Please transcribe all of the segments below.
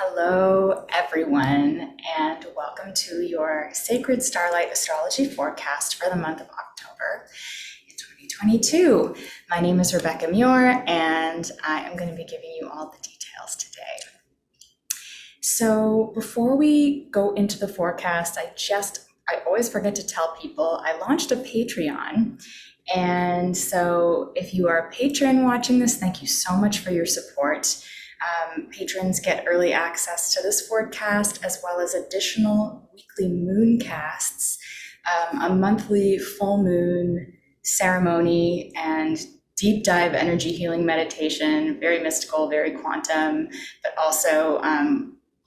Hello, everyone, and welcome to your Sacred Starlight Astrology forecast for the month of October in 2022. My name is Rebecca Muir, and I am going to be giving you all the details today. So before we go into the forecast, I always forget to tell people I launched a Patreon. And so if you are a patron watching this, thank you so much for your support. Patrons get early access to this forecast, as well as additional weekly moon casts, a monthly full moon ceremony, and deep dive energy healing meditation, very mystical, very quantum, but also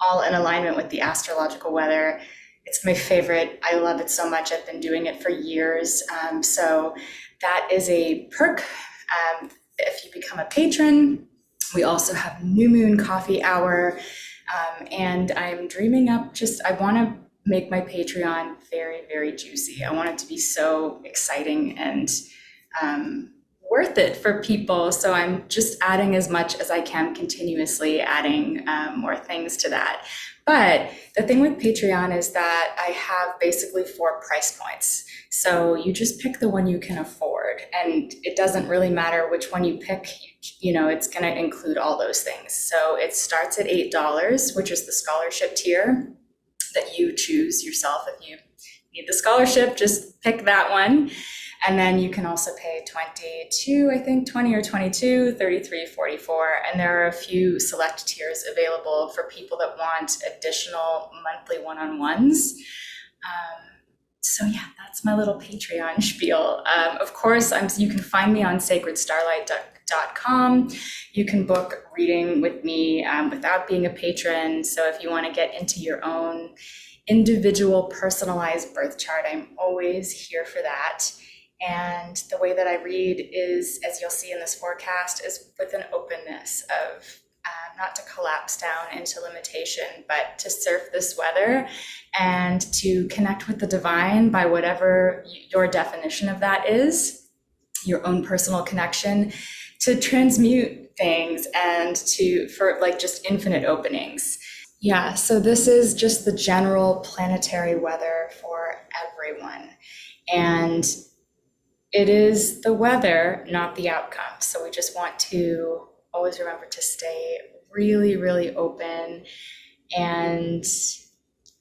all in alignment with the astrological weather. It's my favorite. I love it so much. I've been doing it for years. So that is a perk if you become a patron. We also have New Moon Coffee Hour, and I'm dreaming up I want to make my Patreon very, very juicy. I want it to be so exciting and worth it for people. So I'm just adding as much as I can, continuously adding more things to that. But the thing with Patreon is that I have basically 4 price points. So you just pick the one you can afford, and it doesn't really matter which one you pick. It's going to include all those things. So it starts at $8, which is the scholarship tier that you choose yourself. If you need the scholarship, just pick that one. And then you can also pay 20 or 22, 33, 44. And there are a few select tiers available for people that want additional monthly one-on-ones. So yeah, that's my little Patreon spiel. Of course, you can find me on sacredstarlight.com. You can book reading with me without being a patron. So if you want to get into your own individual personalized birth chart, I'm always here for that. And the way that I read is, as you'll see in this forecast, is with an openness of not to collapse down into limitation, but to surf this weather and to connect with the divine by whatever your definition of that is, your own personal connection, to transmute things and for just infinite openings. Yeah, so this is just the general planetary weather for everyone. And it is the weather, not the outcome. So we just want to always remember to stay really, really open and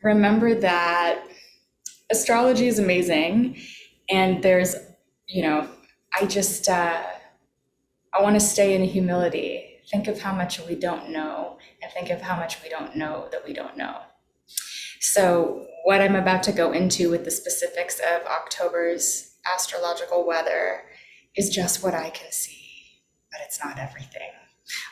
remember that astrology is amazing. And there's, I want to stay in humility. Think of how much we don't know, and think of how much we don't know that we don't know. So what I'm about to go into with the specifics of October's astrological weather is just what I can see, but it's not everything.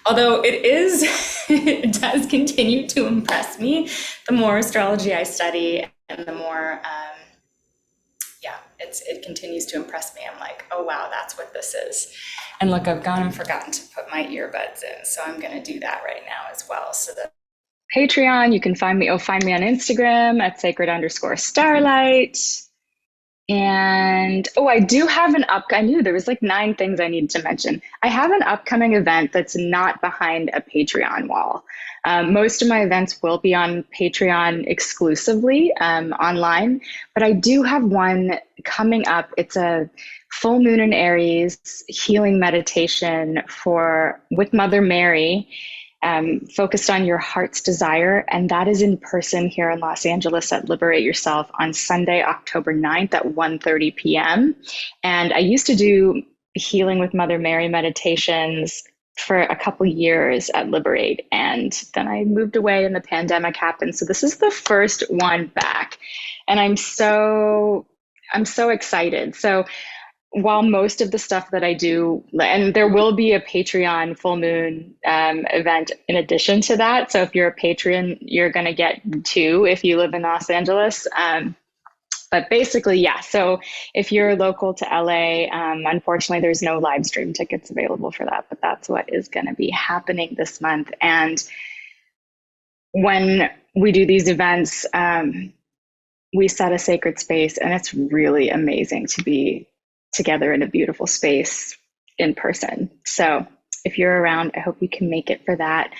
Although it does continue to impress me. The more astrology I study, and the more, it continues to impress me. I'm like, oh wow, that's what this is. And look, I've gone and forgotten to put my earbuds in, so I'm going to do that right now as well. So the Patreon, you can find me on Instagram at sacred_starlight. And I do have I knew there was 9 things I needed to mention. I have an upcoming event that's not behind a Patreon wall. Most of my events will be on Patreon exclusively online, but I do have one coming up. It's a full moon in Aries healing meditation with Mother Mary, focused on your heart's desire. And that is in person here in Los Angeles at Liberate Yourself on Sunday, October 9th at 1:30 p.m. And I used to do healing with Mother Mary meditations for a couple years at Liberate. And then I moved away and the pandemic happened. So this is the first one back. And I'm so excited. So while most of the stuff that I do, and there will be a Patreon full moon event in addition to that. So if you're a patron, you're going to get 2 if you live in Los Angeles. But basically, yeah. So if you're local to LA, unfortunately, there's no live stream tickets available for that, but that's what is going to be happening this month. And when we do these events, we set a sacred space, and it's really amazing to be together in a beautiful space in person. So if you're around, I hope you can make it for that.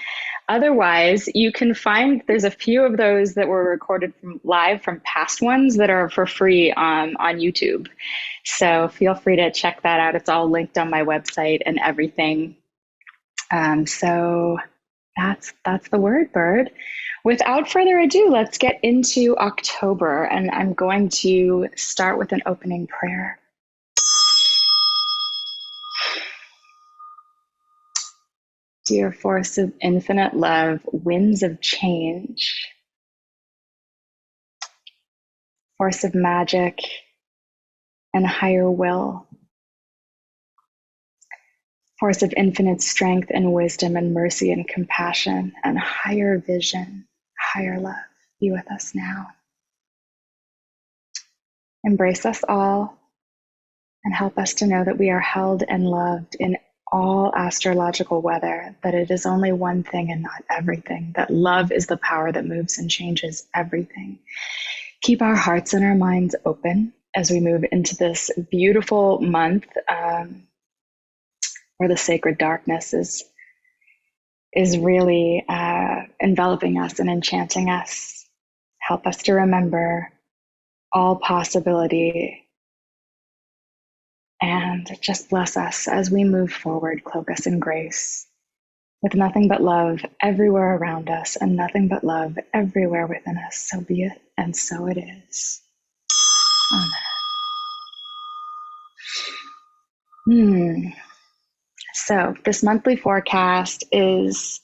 Otherwise, you can find there's a few of those that were recorded live from past ones that are for free on YouTube. So feel free to check that out. It's all linked on my website and everything. So that's the word, bird. Without further ado, let's get into October, and I'm going to start with an opening prayer. Dear force of infinite love, winds of change, force of magic and higher will, force of infinite strength and wisdom and mercy and compassion and higher vision, higher love, be with us now. Embrace us all and help us to know that we are held and loved in all astrological weather, that it is only one thing and not everything, that love is the power that moves and changes everything. Keep our hearts and our minds open as we move into this beautiful month where the sacred darkness is really enveloping us and enchanting us. Help us to remember all possibility and just bless us as we move forward. Cloak us in grace with nothing but love everywhere around us and nothing but love everywhere within us. So be it, and so it is. Amen. So this monthly forecast is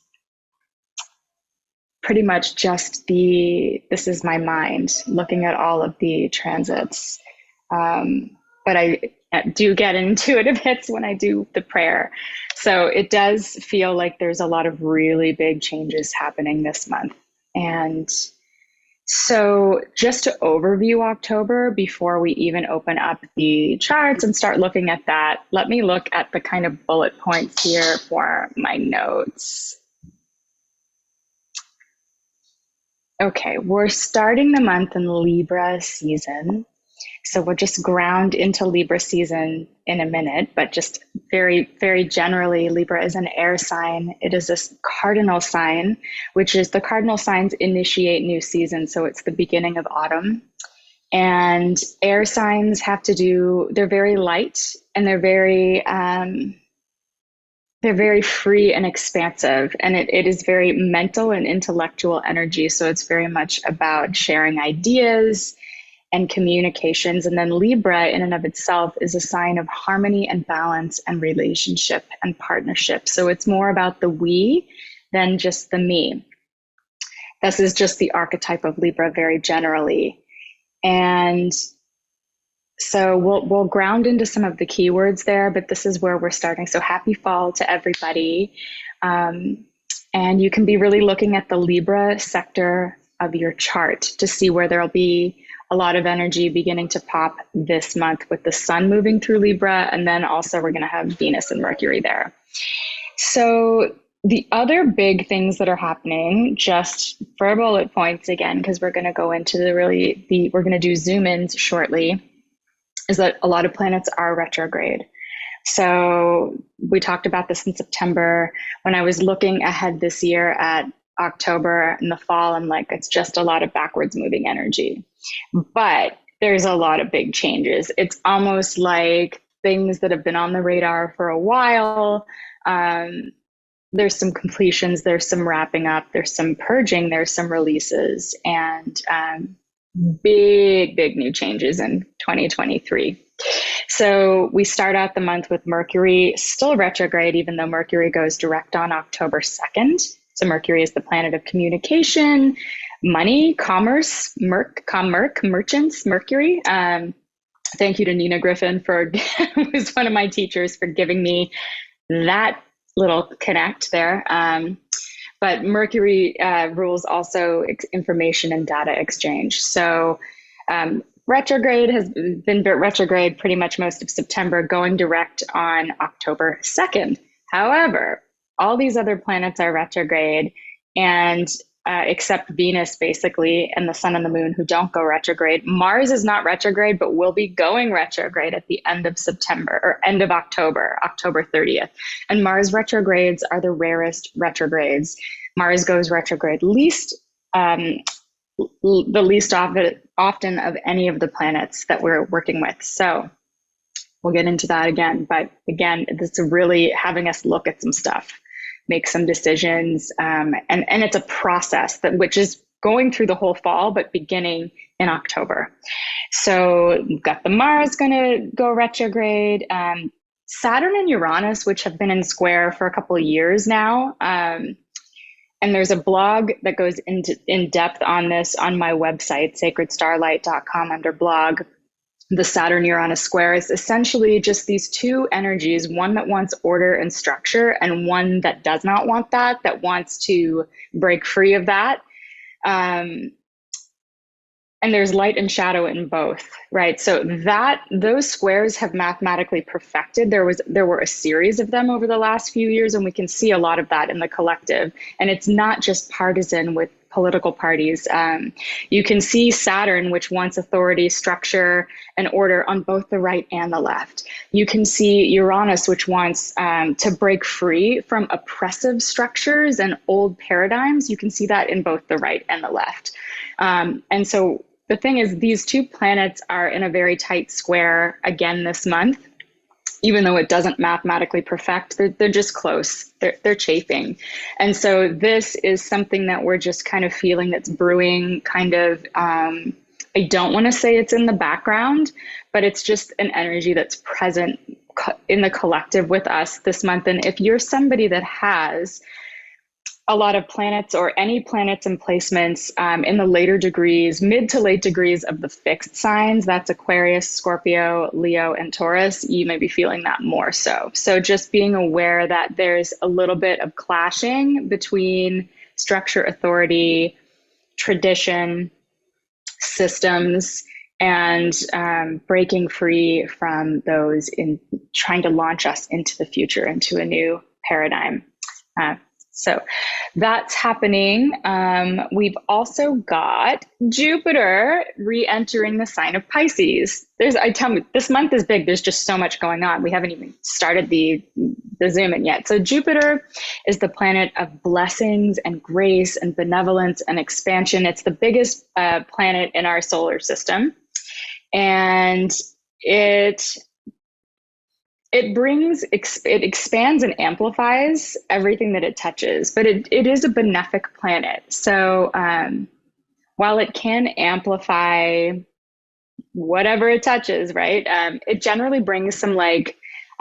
pretty much just this is my mind looking at all of the transits. But I do get into it a bit when I do the prayer. So it does feel like there's a lot of really big changes happening this month. And so just to overview October, before we even open up the charts and start looking at that, let me look at the kind of bullet points here for my notes. Okay, we're starting the month in Libra season. So we'll just ground into Libra season in a minute, but just very, very generally, Libra is an air sign. It is a cardinal sign, which is the cardinal signs initiate new seasons. So it's the beginning of autumn. And air signs they're very light and they're very free and expansive. And it is very mental and intellectual energy. So it's very much about sharing ideas and communications. And then Libra in and of itself is a sign of harmony and balance and relationship and partnership. So it's more about the we than just the me. This is just the archetype of Libra very generally. And so we'll ground into some of the keywords there, but this is where we're starting. So happy fall to everybody. And you can be really looking at the Libra sector of your chart to see where there'll be a lot of energy beginning to pop this month with the sun moving through Libra. And then also we're going to have Venus and Mercury there. So the other big things that are happening, just for bullet points again, because we're going to go into we're going to do zoom ins shortly, is that a lot of planets are retrograde. So we talked about this in September. When I was looking ahead this year at October and the fall, I'm like, it's just a lot of backwards moving energy. But there's a lot of big changes. It's almost like things that have been on the radar for a while. There's some completions, there's some wrapping up, there's some purging, there's some releases, and big new changes in 2023. So we start out the month with Mercury still retrograde, even though Mercury goes direct on October 2nd. So Mercury is the planet of communication, money, commerce, merchants, Mercury. Thank you to Nina Griffin who was one of my teachers, for giving me that little connect there. But Mercury rules also information and data exchange. So retrograde has been retrograde pretty much most of September, going direct on October 2nd. However, all these other planets are retrograde, and except Venus, basically, and the sun and the moon, who don't go retrograde. Mars is not retrograde, but will be going retrograde at the end of September, or end of October 30th. And Mars retrogrades are the rarest retrogrades. Mars goes retrograde the least often of any of the planets that we're working with. So we'll get into that again. But again, this is really having us look at some stuff, make some decisions. And it's a process which is going through the whole fall, but beginning in October. So we've got the Mars going to go retrograde. Saturn and Uranus, which have been in square for a couple of years now. And there's a blog that goes in depth on this on my website, sacredstarlight.com, under blog. The Saturn-Uranus square is essentially just these two energies, one that wants order and structure and one that does not want that wants to break free of that. And there's light and shadow in both, right? So those squares have mathematically perfected. There were a series of them over the last few years, and we can see a lot of that in the collective. And it's not just partisan with political parties. You can see Saturn, which wants authority, structure, and order on both the right and the left. You can see Uranus, which wants to break free from oppressive structures and old paradigms. You can see that in both the right and the left. And so the thing is, these two planets are in a very tight square again this month. Even though it doesn't mathematically perfect, they're just close. They're chafing. And so this is something that we're just kind of feeling that's brewing kind of, I don't want to say it's in the background, but it's just an energy that's present in the collective with us this month. And if you're somebody that has a lot of planets or any planets and placements in the later degrees, mid to late degrees of the fixed signs, that's Aquarius, Scorpio, Leo, and Taurus, you may be feeling that more so. So just being aware that there's a little bit of clashing between structure, authority, tradition, systems, and breaking free from those in trying to launch us into the future, into a new paradigm. So that's happening. We've also got Jupiter re-entering the sign of Pisces. This month is big. There's just so much going on. We haven't even started the zoom in yet. So Jupiter is the planet of blessings and grace and benevolence and expansion. It's the biggest planet in our solar system. And it expands and amplifies everything that it touches, but it is a benefic planet. So while it can amplify whatever it touches, right? It generally brings some, I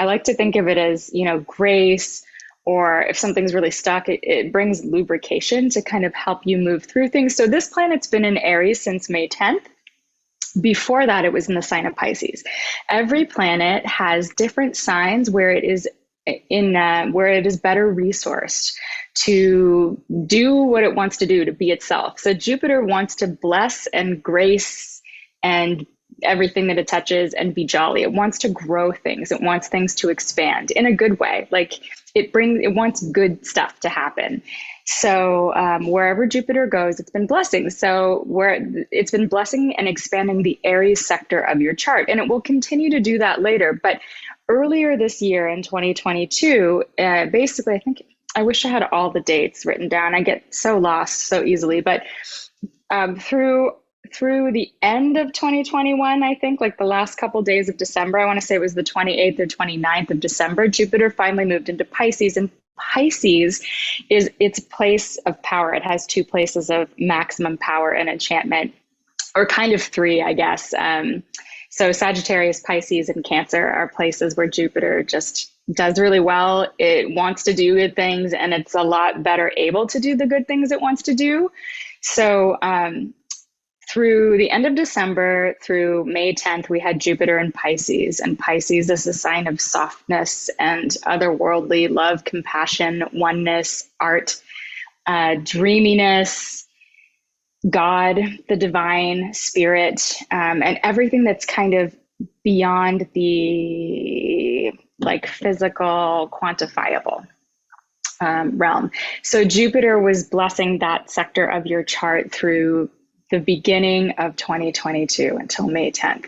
like to think of it as, grace, or if something's really stuck, it brings lubrication to kind of help you move through things. So this planet's been in Aries since May 10th. Before that, it was in the sign of Pisces. Every planet has different signs where it is where it is better resourced to do what it wants to do, to be itself. So Jupiter wants to bless and grace and everything that it touches and be jolly. It wants to grow things. It wants things to expand in a good way. It wants good stuff to happen. So wherever Jupiter goes, it's been blessing. So it's been blessing and expanding the Aries sector of your chart, and it will continue to do that later. But earlier this year in 2022, basically, I wish I had all the dates written down. I get so lost so easily, but through the end of 2021, I think, the last couple days of December, I want to say it was the 28th or 29th of December, Jupiter finally moved into Pisces, and Pisces is its place of power. It has two places of maximum power and enchantment, or kind of three, I guess. So Sagittarius, Pisces, and Cancer are places where Jupiter just does really well. It wants to do good things, and it's a lot better able to do the good things it wants to do. So through the end of December, through May 10th, we had Jupiter in Pisces, and Pisces is a sign of softness and otherworldly love, compassion, oneness, art, dreaminess, God, the divine, spirit, and everything that's kind of beyond the physical, quantifiable realm. So Jupiter was blessing that sector of your chart through the beginning of 2022 until May 10th.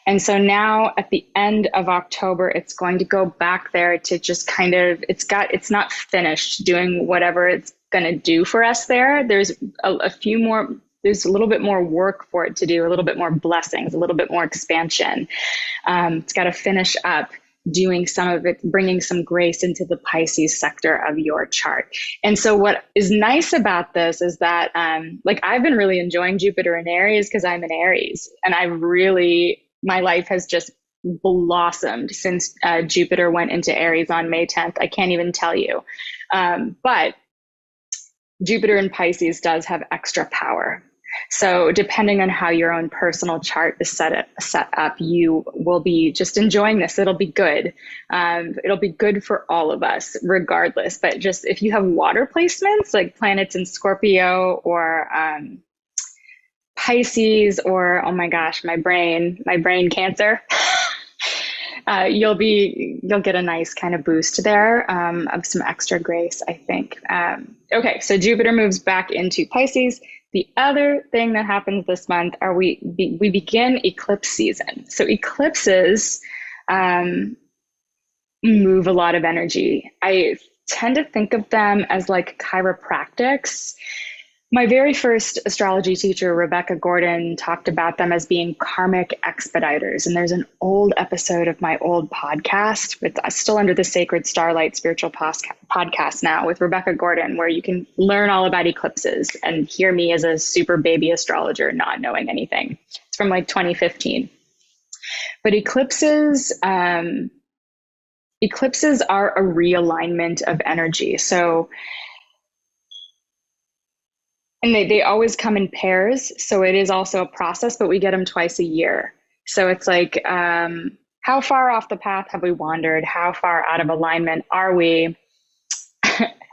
And so now at the end of October, it's going to go back there to just kind of, it's not finished doing whatever it's going to do for us there. There's a few more, there's a little bit more work for it to do, a little bit more blessings, a little bit more expansion. It's got to finish up doing some of it, bringing some grace into the Pisces sector of your chart. And so what is nice about this is that, like, I've been really enjoying Jupiter in Aries because I'm in Aries, and my life has just blossomed since Jupiter went into Aries on May 10th. I can't even tell you. But Jupiter in Pisces does have extra power. So depending on how your own personal chart is set up, you will be just enjoying this. It'll be good. It'll be good for all of us regardless. But just if you have water placements like planets in Scorpio or Pisces, or, oh my gosh, my brain Cancer, you'll get a nice kind of boost there of some extra grace, I think. Okay, so Jupiter moves back into Pisces. The other thing that happens this month are we begin eclipse season. So eclipses move a lot of energy. I tend to think of them as like chiropractics. My very first astrology teacher, Rebecca Gordon, talked about them as being karmic expediters. And there's an old episode of my old podcast, it's still under the Sacred Starlight Spiritual Podcast now, with Rebecca Gordon, where you can learn all about eclipses and hear me as a super baby astrologer not knowing anything. It's from like 2015. But eclipses are a realignment of energy. So, and they always come in pairs. So it is also a process, but we get them twice a year. So it's like, how far off the path have we wandered? How far out of alignment are we?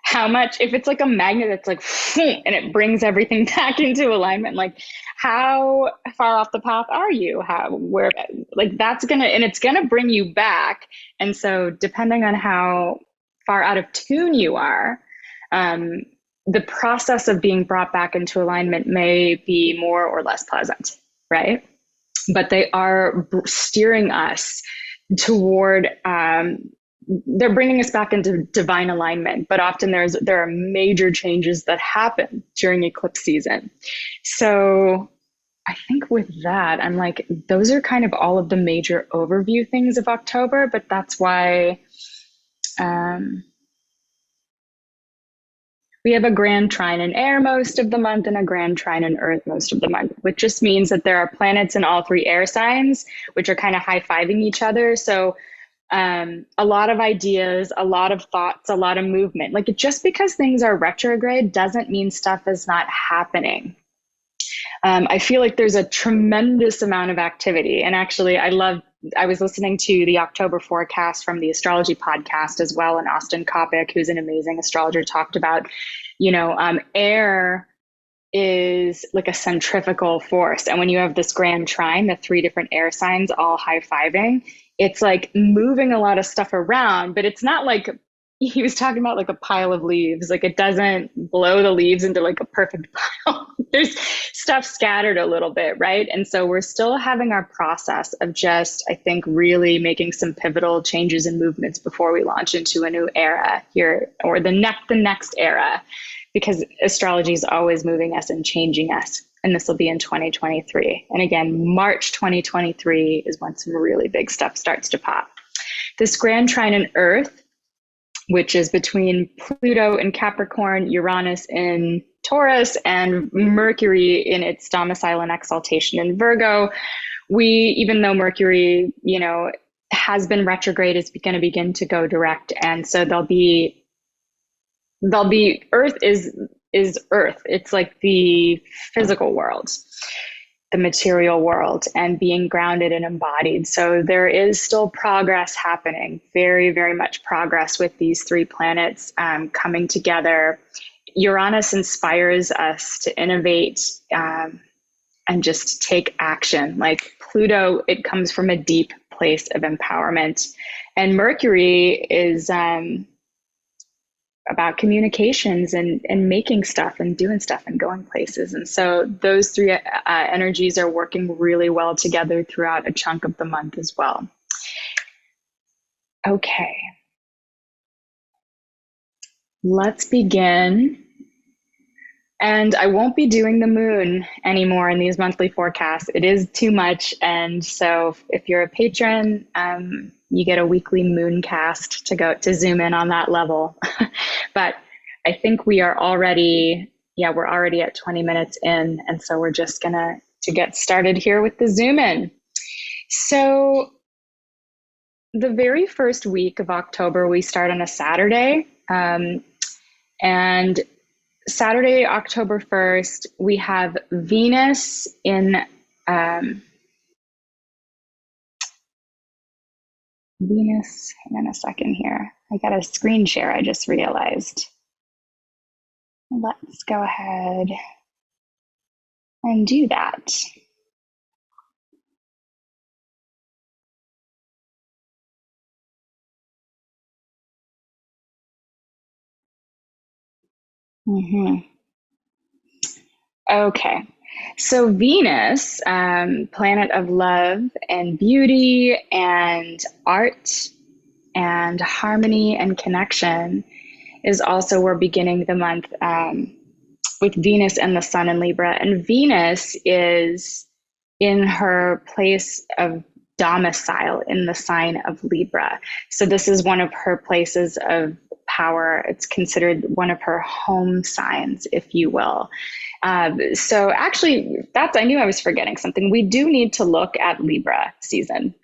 How much, if it's like a magnet that's like, and it brings everything back into alignment, like how far off the path are you? Where, like it's gonna bring you back. And so depending on how far out of tune you are, the process of being brought back into alignment may be more or less pleasant, right? But they are steering us toward, they're bringing us back into divine alignment, but often there are major changes that happen during eclipse season. So I think with that, I'm like, those are kind of all of the major overview things of October, but that's why, we have a grand trine in air most of the month and a grand trine in earth most of the month, which just means that there are planets in all three air signs, which are kind of high-fiving each other. So a lot of ideas, a lot of thoughts, a lot of movement. Like, just because things are retrograde doesn't mean stuff is not happening. I feel like there's a tremendous amount of activity. And actually, I was listening to the October forecast from the Astrology podcast as well. And Austin Coppock, who's an amazing astrologer, talked about, air is like a centrifugal force. And when you have this grand trine, the three different air signs all high-fiving, it's like moving a lot of stuff around, but it's not like, he was talking about like a pile of leaves. Like, it doesn't blow the leaves into like a perfect pile. There's stuff scattered a little bit, right? And so we're still having our process of just, I think, really making some pivotal changes and movements before we launch into a new era here, or the next era, because astrology is always moving us and changing us. And this will be in 2023. And again, March 2023 is when some really big stuff starts to pop. This grand trine in Earth, which is between Pluto in Capricorn, Uranus in Taurus, and Mercury in its domicile and exaltation in Virgo. Even though Mercury, has been retrograde, is going to begin to go direct. And so there'll be Earth is Earth. It's like the physical world, the material world, and being grounded and embodied. So there is still progress happening, very, very much progress with these three planets coming together. Uranus inspires us to innovate and just take action. Like Pluto, it comes from a deep place of empowerment. And Mercury is about communications and making stuff and doing stuff and going places. And so those three energies are working really well together throughout a chunk of the month as well. Okay. Let's begin And I won't be doing the moon anymore in these monthly forecasts. It is too much. And so if you're a patron, you get a weekly moon cast to zoom in on that level. But I think we are already, we're already at 20 minutes in. And so we're just to get started here with the zoom in. So the very first week of October, we start on a Saturday. And Saturday, October 1st, we have Venus in Venus. Hang on a second here. I got a screen share, I just realized. Let's go ahead and do that. Okay, so Venus, planet of love and beauty and art and harmony and connection, is also, we're beginning the month with Venus and the Sun in Libra. And Venus is in her place of domicile in the sign of Libra. So this is one of her places of power. It's considered one of her home signs, if you will. So actually, I knew I was forgetting something. We do need to look at Libra season.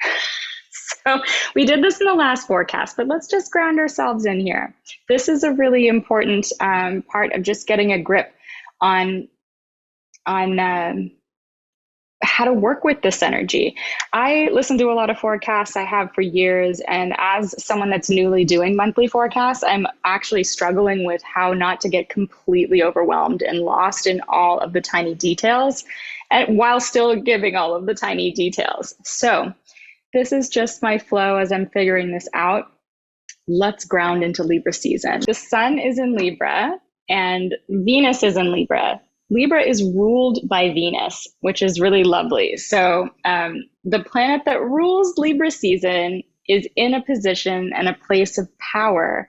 So we did this in the last forecast, but let's just ground ourselves in here. This is a really important part of just getting a grip on how to work with this energy. I listen to a lot of forecasts. I have for years. And as someone that's newly doing monthly forecasts, I'm actually struggling with how not to get completely overwhelmed and lost in all of the tiny details, and while still giving all of the tiny details. So this is just my flow as I'm figuring this out. Let's ground into Libra season. The Sun is in Libra and Venus is in Libra. Libra is ruled by Venus, which is really lovely. So the planet that rules Libra season is in a position and a place of power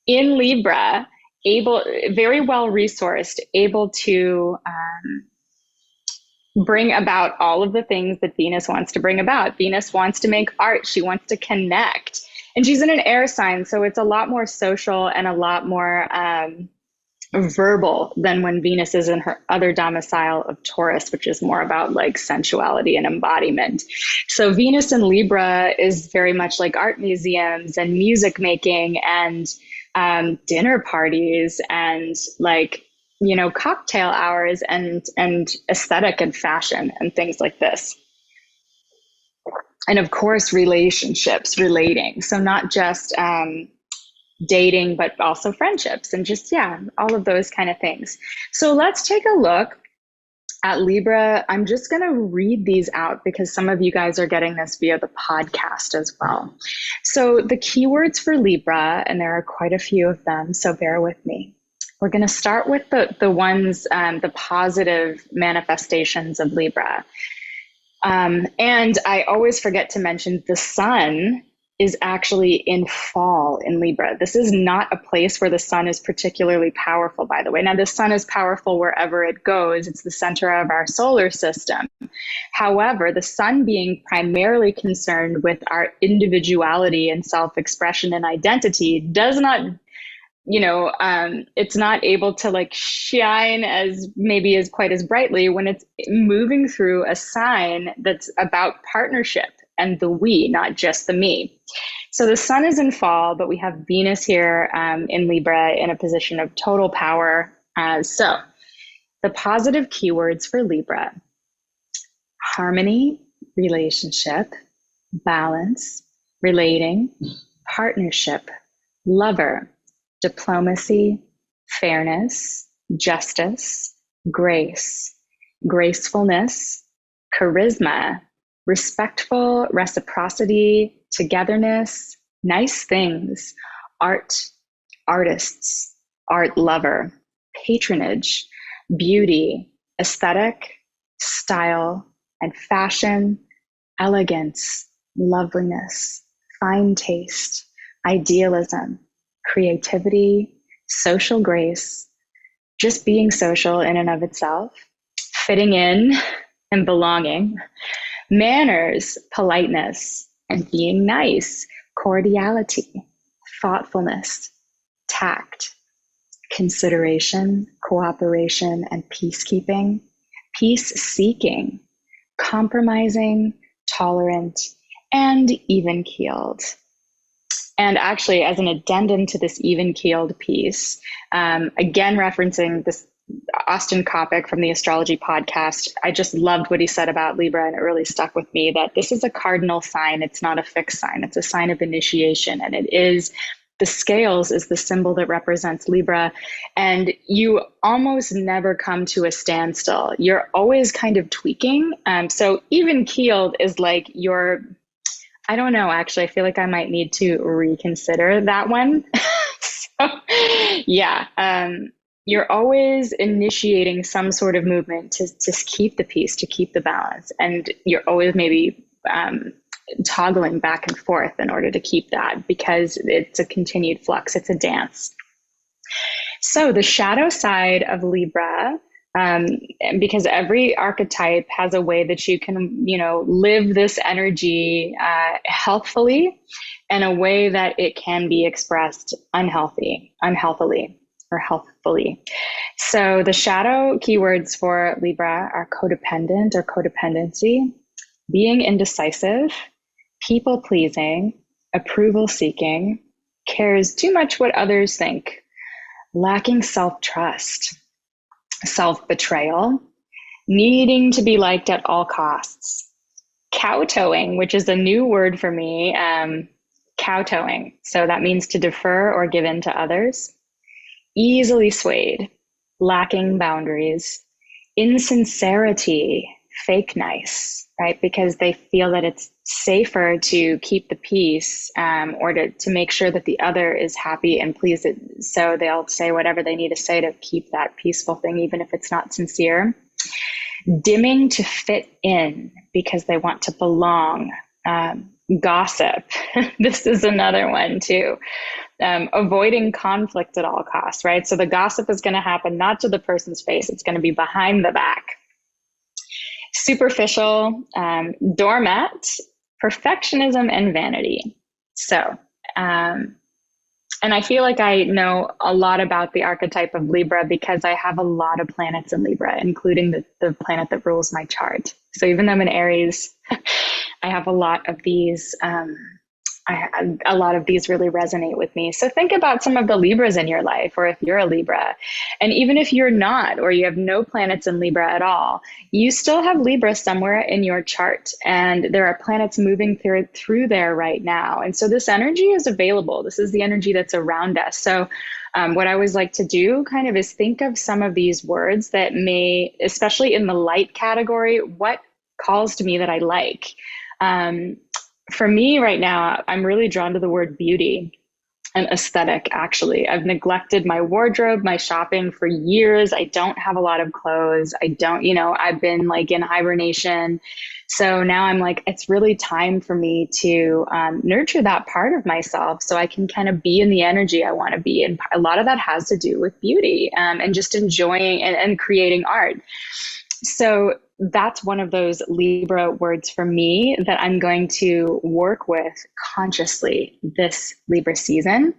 in Libra, very well resourced, able to bring about all of the things that Venus wants to bring about. Venus wants to make art. She wants to connect. And she's in an air sign, so it's a lot more social and a lot more verbal than when Venus is in her other domicile of Taurus, which is more about like sensuality and embodiment. So Venus in Libra is very much like art museums and music making and dinner parties and like, cocktail hours and aesthetic and fashion and things like this. And of course, relationships, relating. So not just dating, but also friendships and just, all of those kind of things. So let's take a look at Libra. I'm just going to read these out because some of you guys are getting this via the podcast as well. So the keywords for Libra, and there are quite a few of them, so bear with me. We're going to start with the ones, the positive manifestations of Libra. And I always forget to mention the Sun is actually in fall in Libra. This is not a place where the Sun is particularly powerful, by the way. Now, the Sun is powerful wherever it goes. It's the center of our solar system. However, the Sun being primarily concerned with our individuality and self-expression and identity does not, it's not able to like shine as quite as brightly when it's moving through a sign that's about partnership and the we, not just the me. So the Sun is in fall, but we have Venus here in Libra in a position of total power. So the positive keywords for Libra: harmony, relationship, balance, relating, partnership, lover, diplomacy, fairness, justice, grace, gracefulness, charisma, respectful, reciprocity, togetherness, nice things, art, artists, art lover, patronage, beauty, aesthetic, style, and fashion, elegance, loveliness, fine taste, idealism, creativity, social grace, just being social in and of itself, fitting in and belonging, manners, politeness, and being nice, cordiality, thoughtfulness, tact, consideration, cooperation, and peacekeeping, peace seeking, compromising, tolerant, and even keeled. And actually, as an addendum to this even keeled piece, again referencing this Austin Coppock from the Astrology podcast, I just loved what he said about Libra, and it really stuck with me that this is a cardinal sign. It's not a fixed sign. It's a sign of initiation. And it is, the scales is the symbol that represents Libra. And you almost never come to a standstill. You're always kind of tweaking. So even keeled is like I don't know, actually, I feel like I might need to reconsider that one. So yeah, you're always initiating some sort of movement to keep the peace, to keep the balance. And you're always maybe toggling back and forth in order to keep that, because it's a continued flux. It's a dance. So the shadow side of Libra, because every archetype has a way that you can, live this energy healthfully, and a way that it can be expressed unhealthily. So the shadow keywords for Libra are codependent or codependency, being indecisive, people pleasing, approval seeking, cares too much what others think, lacking self-trust, self-betrayal, needing to be liked at all costs, kowtowing, which is a new word for me, kowtowing. So that means to defer or give in to others, easily swayed, lacking boundaries, insincerity, fake nice, right? Because they feel that it's safer to keep the peace, or to make sure that the other is happy and pleased. So they'll say whatever they need to say to keep that peaceful thing, even if it's not sincere. Dimming to fit in because they want to belong. Gossip. This is another one too. Avoiding conflict at all costs, right? So the gossip is going to happen not to the person's face, it's going to be behind the back. Superficial, doormat, perfectionism, and vanity. So, and I feel like I know a lot about the archetype of Libra because I have a lot of planets in Libra, including the planet that rules my chart. So even though I'm in Aries, I have a lot of these, a lot of these really resonate with me. So think about some of the Libras in your life, or if you're a Libra, and even if you're not, or you have no planets in Libra at all, you still have Libra somewhere in your chart, and there are planets moving through there right now. And so this energy is available. This is the energy that's around us. So what I always like to do kind of is think of some of these words that may, especially in the light category, what calls to me that I like. For me right now, I'm really drawn to the word beauty and aesthetic, actually. I've neglected my wardrobe, my shopping for years. I don't have a lot of clothes. I've been like in hibernation. So now I'm like, it's really time for me to nurture that part of myself so I can kind of be in the energy I want to be. And a lot of that has to do with beauty, and just enjoying and creating art. So that's one of those Libra words for me that I'm going to work with consciously this Libra season.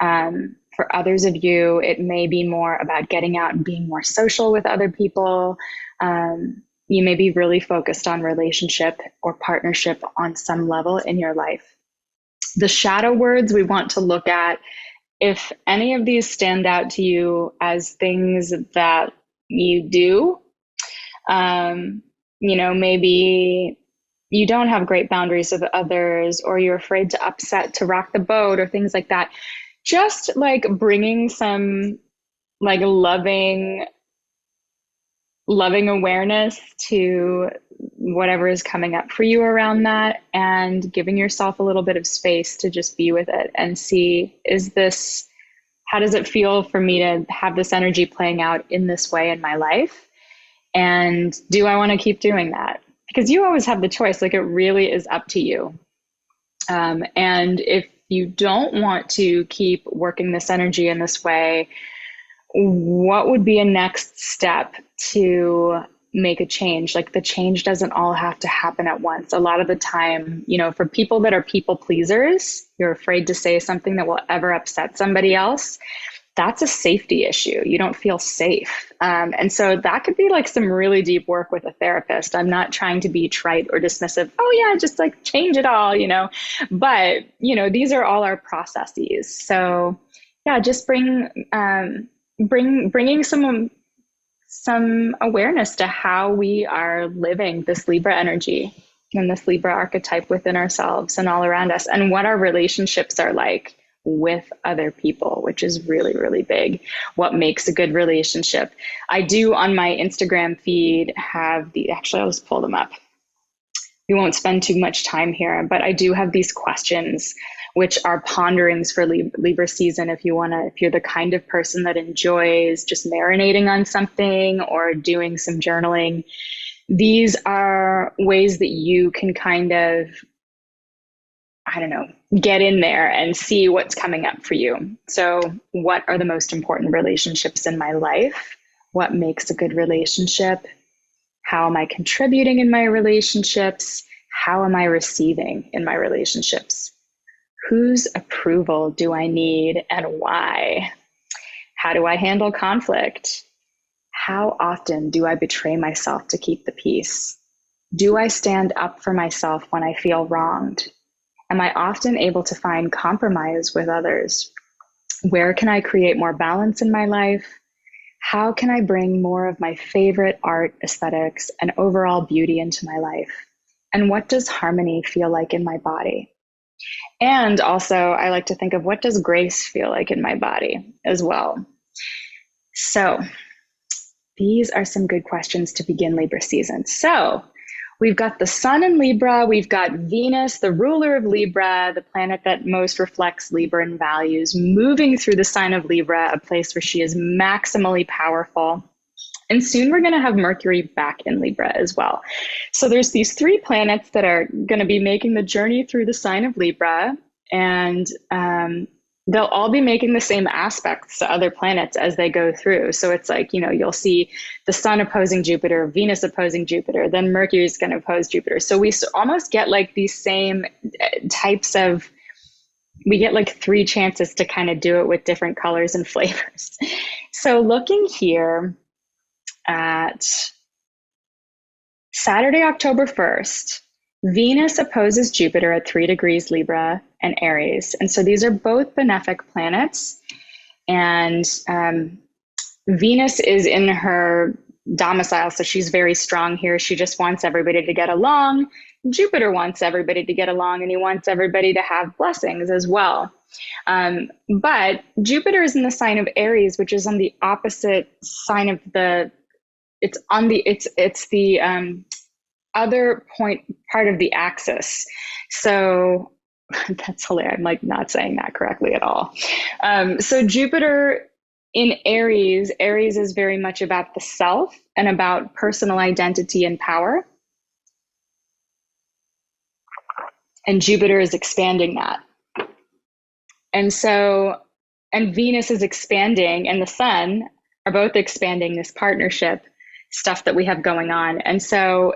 For others of you, it may be more about getting out and being more social with other people. You may be really focused on relationship or partnership on some level in your life. The shadow words we want to look at, if any of these stand out to you as things that you do, maybe you don't have great boundaries with others, or you're afraid to rock the boat, or things like that. Just like bringing some like loving awareness to whatever is coming up for you around that, and giving yourself a little bit of space to just be with it and see, how does it feel for me to have this energy playing out in this way in my life? And do I want to keep doing that? Because you always have the choice. Like, it really is up to you. And if you don't want to keep working this energy in this way, what would be a next step to make a change? Like, the change doesn't all have to happen at once. A lot of the time, you know, for people that are people pleasers, you're afraid to say something that will ever upset somebody else. That's a safety issue. You don't feel safe. And so that could be like some really deep work with a therapist. I'm not trying to be trite or dismissive. Oh yeah, just like change it all, you know, but you know, these are all our processes. So yeah, just bringing some awareness to how we are living this Libra energy and this Libra archetype within ourselves and all around us, and what our relationships are like with other people, which is really, really big. What makes a good relationship? I do on my Instagram feed have actually, I'll just pull them up. We won't spend too much time here, but I do have these questions, which are ponderings for Libra season. If you're the kind of person that enjoys just marinating on something or doing some journaling, these are ways that you can kind of, I don't know, get in there and see what's coming up for you. So what are the most important relationships in my life? What makes a good relationship? How am I contributing in my relationships? How am I receiving in my relationships? Whose approval do I need and why? How do I handle conflict? How often do I betray myself to keep the peace? Do I stand up for myself when I feel wronged? Am I often able to find compromise with others? Where can I create more balance in my life? How can I bring more of my favorite art, aesthetics, and overall beauty into my life? And what does harmony feel like in my body? And also, I like to think of, what does grace feel like in my body as well? So these are some good questions to begin Libra season. So we've got the sun in Libra, we've got Venus, the ruler of Libra, the planet that most reflects Libran values, moving through the sign of Libra, a place where she is maximally powerful. And soon we're going to have Mercury back in Libra as well. So there's these three planets that are going to be making the journey through the sign of Libra, and they'll all be making the same aspects to other planets as they go through. So it's like, you know, you'll see the sun opposing Jupiter, Venus opposing Jupiter, then Mercury is going to oppose Jupiter. So we almost get like these same types of, we get like three chances to kind of do it with different colors and flavors. So looking here at Saturday, October 1st, Venus opposes Jupiter at 3 degrees Libra and Aries. And so these are both benefic planets. And Venus is in her domicile, so she's very strong here. She just wants everybody to get along. Jupiter wants everybody to get along, and he wants everybody to have blessings as well. But Jupiter is in the sign of Aries, which is on the opposite sign of the, it's the other part of the axis. So that's hilarious. I'm like not saying that correctly at all. So Jupiter in Aries is very much about the self and about personal identity and power. And Jupiter is expanding that. And Venus is expanding, and the sun are both expanding this partnership stuff that we have going on. And so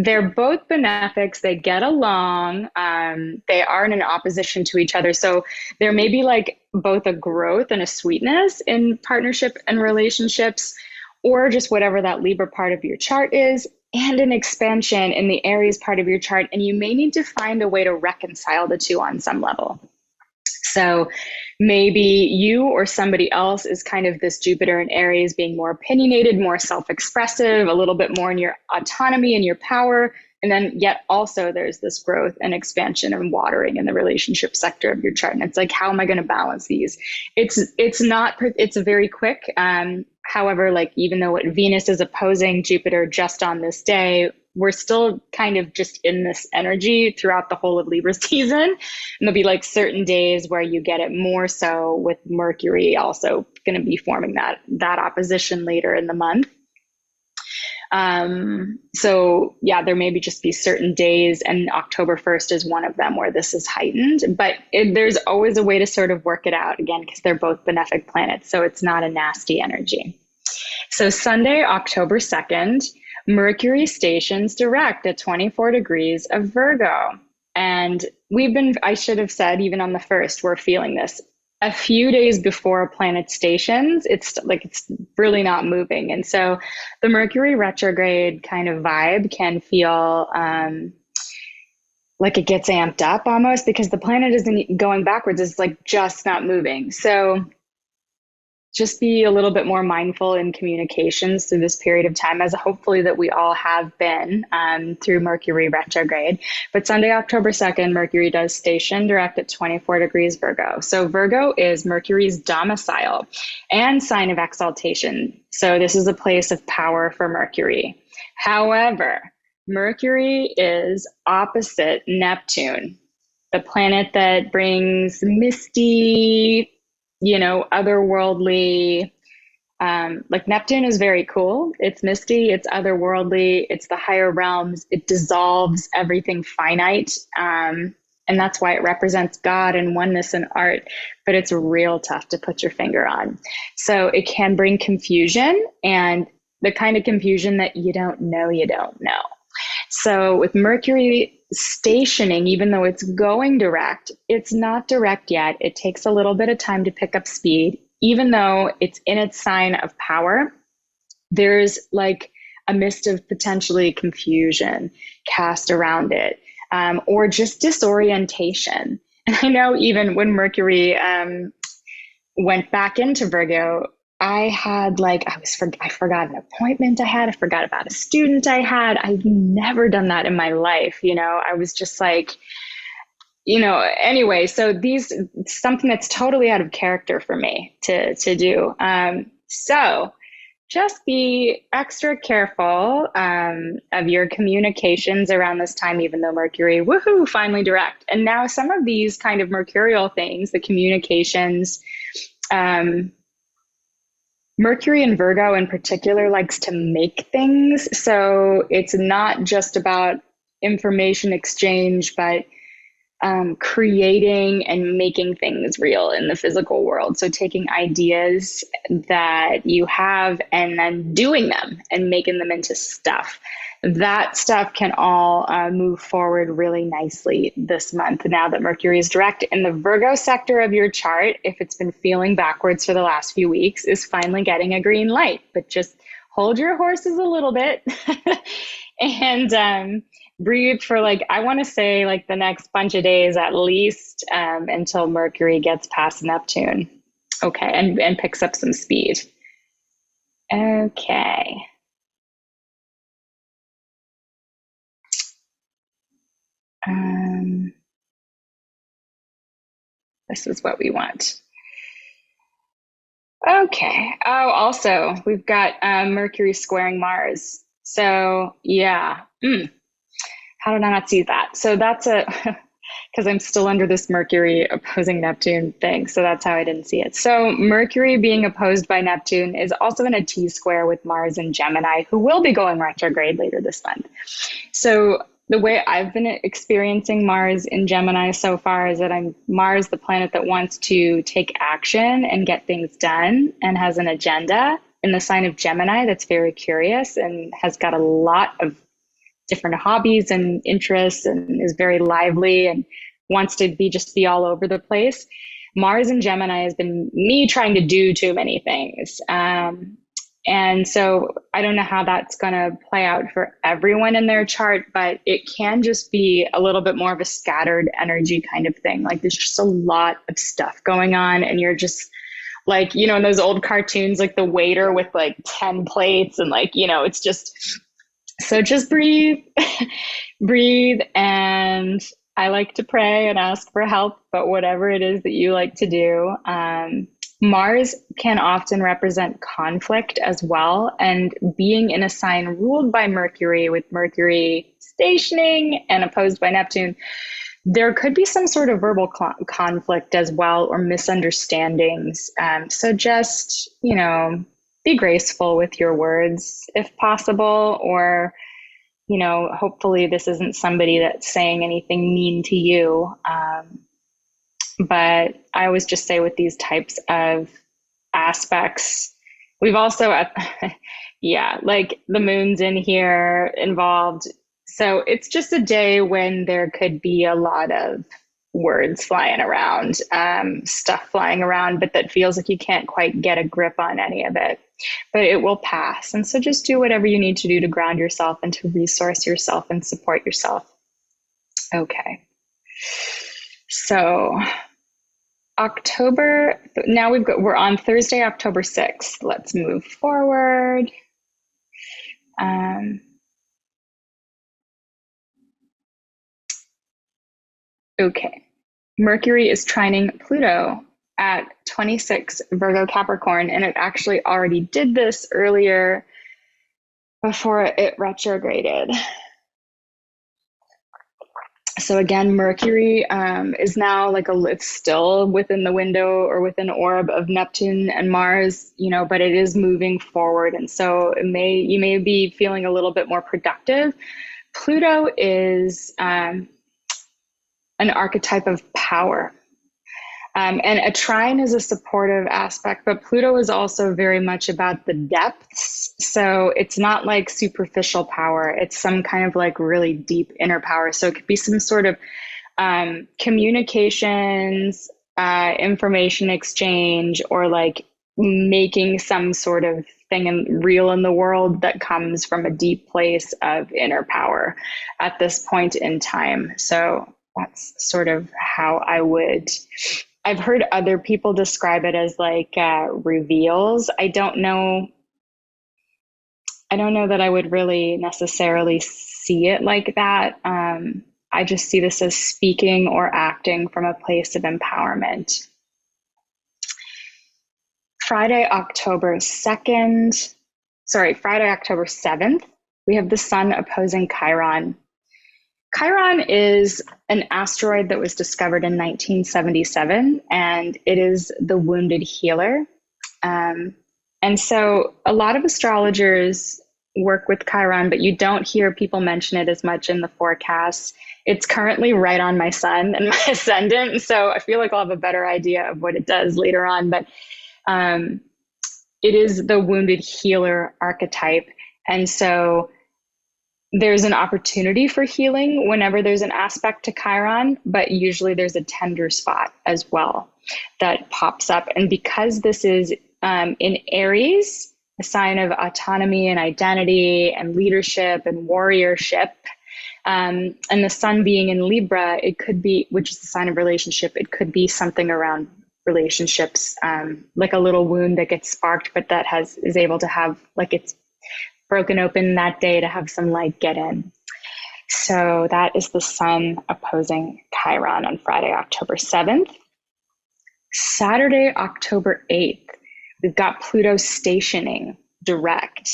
they're both benefics. They get along. They aren't in opposition to each other. So there may be like both a growth and a sweetness in partnership and relationships, or just whatever that Libra part of your chart is, and an expansion in the Aries part of your chart. And you may need to find a way to reconcile the two on some level. So maybe you or somebody else is kind of this Jupiter in Aries being more opinionated, more self-expressive, a little bit more in your autonomy and your power. And then yet also there's this growth and expansion and watering in the relationship sector of your chart. And it's like, how am I going to balance these? It's very quick. However, like even though Venus is opposing Jupiter just on this day, we're still kind of just in this energy throughout the whole of Libra season. And there'll be like certain days where you get it more so, with Mercury also going to be forming that opposition later in the month. So yeah, there maybe just be certain days, and October 1st is one of them where this is heightened, but there's always a way to sort of work it out again, because they're both benefic planets. So it's not a nasty energy. So Sunday, October 2nd, Mercury stations direct at 24 degrees of Virgo. And I should have said, even on the 1st, we're feeling this. A few days before a planet stations, it's really not moving. And so the Mercury retrograde kind of vibe can feel like it gets amped up almost, because the planet isn't going backwards, it's like just not moving. So just be a little bit more mindful in communications through this period of time, as hopefully that we all have been through Mercury retrograde. But Sunday, October 2nd, Mercury does station direct at 24 degrees Virgo. So Virgo is Mercury's domicile and sign of exaltation. So this is a place of power for Mercury. However, Mercury is opposite Neptune, the planet that brings misty, otherworldly, like Neptune is very cool. It's misty, it's otherworldly, it's the higher realms, it dissolves everything finite. And that's why it represents God and oneness and art, but it's real tough to put your finger on. So it can bring confusion, and the kind of confusion that you don't know. So with Mercury stationing, even though it's going direct, it's not direct yet. It takes a little bit of time to pick up speed. Even though it's in its sign of power, there's like a mist of potentially confusion cast around it, or just disorientation. And I know even when Mercury went back into Virgo, I forgot an appointment I had. I forgot about a student I had. I've never done that in my life. I was just like, anyway, so something that's totally out of character for me to do. So just be extra careful of your communications around this time, even though Mercury, woohoo, finally direct. And now some of these kind of mercurial things, the communications, Mercury in Virgo in particular likes to make things. So it's not just about information exchange, but creating and making things real in the physical world. So taking ideas that you have and then doing them and making them into stuff. That stuff can all move forward really nicely this month now that Mercury is direct. In the Virgo sector of your chart, if it's been feeling backwards for the last few weeks, is finally getting a green light. But just hold your horses a little bit and breathe for I want to say the next bunch of days at least, until Mercury gets past Neptune. Okay, and picks up some speed. Okay. This is what we want. Okay. Oh, also, we've got Mercury squaring Mars. So, yeah. How did I not see that? So that's because I'm still under this Mercury opposing Neptune thing. So that's how I didn't see it. So Mercury being opposed by Neptune is also in a T-square with Mars and Gemini, who will be going retrograde later this month. So the way I've been experiencing Mars in Gemini so far is that Mars, the planet that wants to take action and get things done and has an agenda, in the sign of Gemini that's very curious and has got a lot of different hobbies and interests and is very lively and wants to be all over the place. Mars in Gemini has been me trying to do too many things. And so I don't know how that's going to play out for everyone in their chart, but it can just be a little bit more of a scattered energy kind of thing. There's just a lot of stuff going on, and you're just in those old cartoons, the waiter with 10 plates and it's just, so just breathe, breathe. And I like to pray and ask for help, but whatever it is that you like to do, Mars can often represent conflict as well. And being in a sign ruled by Mercury, with Mercury stationing and opposed by Neptune, there could be some sort of verbal conflict as well, or misunderstandings. So just, be be graceful with your words if possible, or, hopefully this isn't somebody that's saying anything mean to you. But I always just say with these types of aspects, we've also, yeah, like the moon's in here involved. So it's just a day when there could be a lot of words flying around, stuff flying around, but that feels like you can't quite get a grip on any of it. But it will pass. And so just do whatever you need to do to ground yourself and to resource yourself and support yourself. Okay. So now we're on Thursday, October 6th. Let's move forward. Okay. Mercury is trining Pluto at 26 Virgo Capricorn, and it actually already did this earlier before it retrograded. So again, Mercury is now it's still within the window or within orb of Neptune and Mars, but it is moving forward. And so you may be feeling a little bit more productive. Pluto is an archetype of power. And a trine is a supportive aspect, but Pluto is also very much about the depths. So it's not like superficial power. It's some kind of really deep inner power. So it could be some sort of communications, information exchange, or making some sort of thing real in the world that comes from a deep place of inner power at this point in time. So that's sort of how I've heard other people describe it as reveals. I don't know that I would really necessarily see it like that. I just see this as speaking or acting from a place of empowerment. Friday, October 7th, we have the sun opposing Chiron. Chiron is an asteroid that was discovered in 1977, and it is the wounded healer. And so a lot of astrologers work with Chiron, but you don't hear people mention it as much in the forecasts. It's currently right on my sun and my ascendant, so I feel like I'll have a better idea of what it does later on. But it is the wounded healer archetype. And so there's an opportunity for healing whenever there's an aspect to Chiron, but usually there's a tender spot as well that pops up. And because this is in Aries, a sign of autonomy and identity and leadership and warriorship, and the sun being in Libra, it could be, which is the sign of relationship, it could be something around relationships, like a little wound that gets sparked, but that is able to have, it's broken open that day to have some light get in. So that is the sun opposing Chiron on Friday, October 7th. Saturday, October 8th, we've got Pluto stationing direct.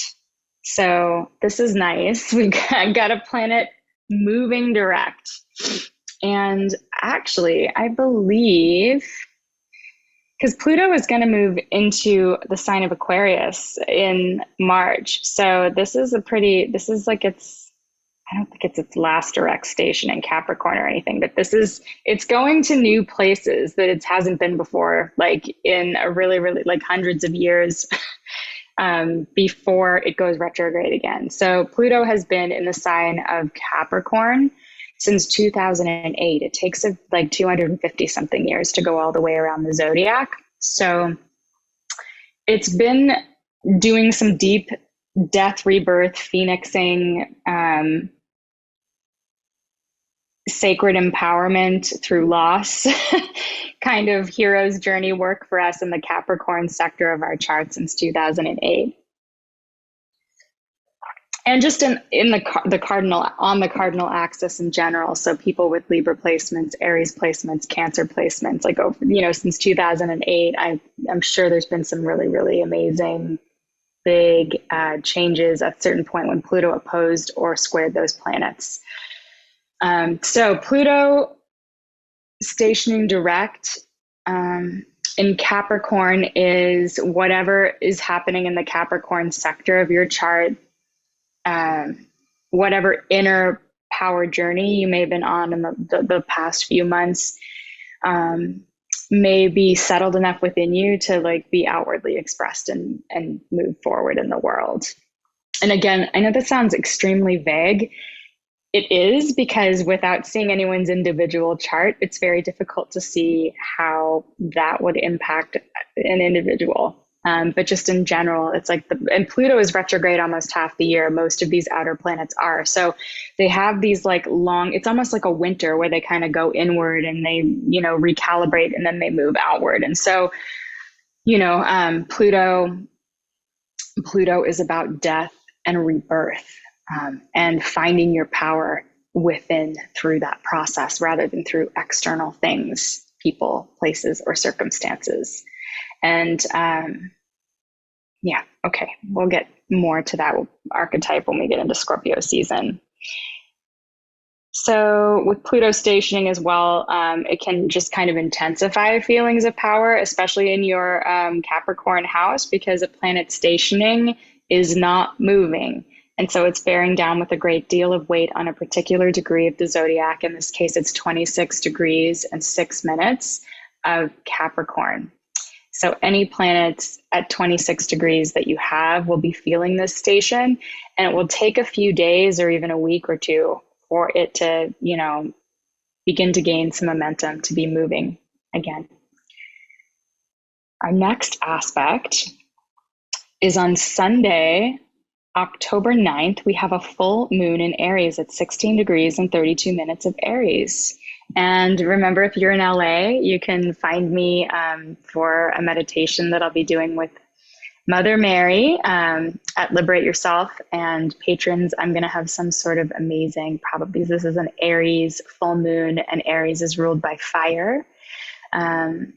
So this is nice. We've got a planet moving direct. And actually, I believe, because Pluto is going to move into the sign of Aquarius in March. So this is I don't think it's its last direct station in Capricorn or anything, but it's going to new places that it hasn't been before, in a really, really hundreds of years before it goes retrograde again. So Pluto has been in the sign of Capricorn since 2008. It takes 250 something years to go all the way around the zodiac. So it's been doing some deep death, rebirth, phoenixing, sacred empowerment through loss, kind of hero's journey work for us in the Capricorn sector of our chart since 2008. And just in the cardinal, on the cardinal axis in general. So people with Libra placements, Aries placements, Cancer placements, since 2008, I'm sure there's been some really, really amazing big changes at a certain point when Pluto opposed or squared those planets. So Pluto stationing direct in Capricorn is whatever is happening in the Capricorn sector of your chart, whatever inner power journey you may have been on in the past few months, may be settled enough within you to like be outwardly expressed and move forward in the world. And again, I know that sounds extremely vague. It is, because without seeing anyone's individual chart, it's very difficult to see how that would impact an individual. But just in general, it's like, and Pluto is retrograde almost half the year. Most of these outer planets are. So they have these like long, it's almost like a winter where they kind of go inward and they, you know, recalibrate and then they move outward. And so, you know, Pluto is about death and rebirth. And finding your power within through that process rather than through external things, people, places, or circumstances. And yeah, okay, we'll get more to that archetype when we get into Scorpio season. So with Pluto stationing as well, it can just kind of intensify feelings of power, especially in your Capricorn house, because a planet stationing is not moving. And so it's bearing down with a great deal of weight on a particular degree of the zodiac. In this case, it's 26 degrees and 6 minutes of Capricorn. So any planets at 26 degrees that you have will be feeling this station, and it will take a few days or even a week or two for it to, you know, begin to gain some momentum, to be moving again. Our next aspect is on Sunday, October 9th, we have a full moon in Aries at 16 degrees and 32 minutes of Aries. And remember, if you're in LA, you can find me for a meditation that I'll be doing with Mother Mary at Liberate Yourself. And patrons, I'm going to have some sort of amazing, probably this is an Aries full moon, and Aries is ruled by fire.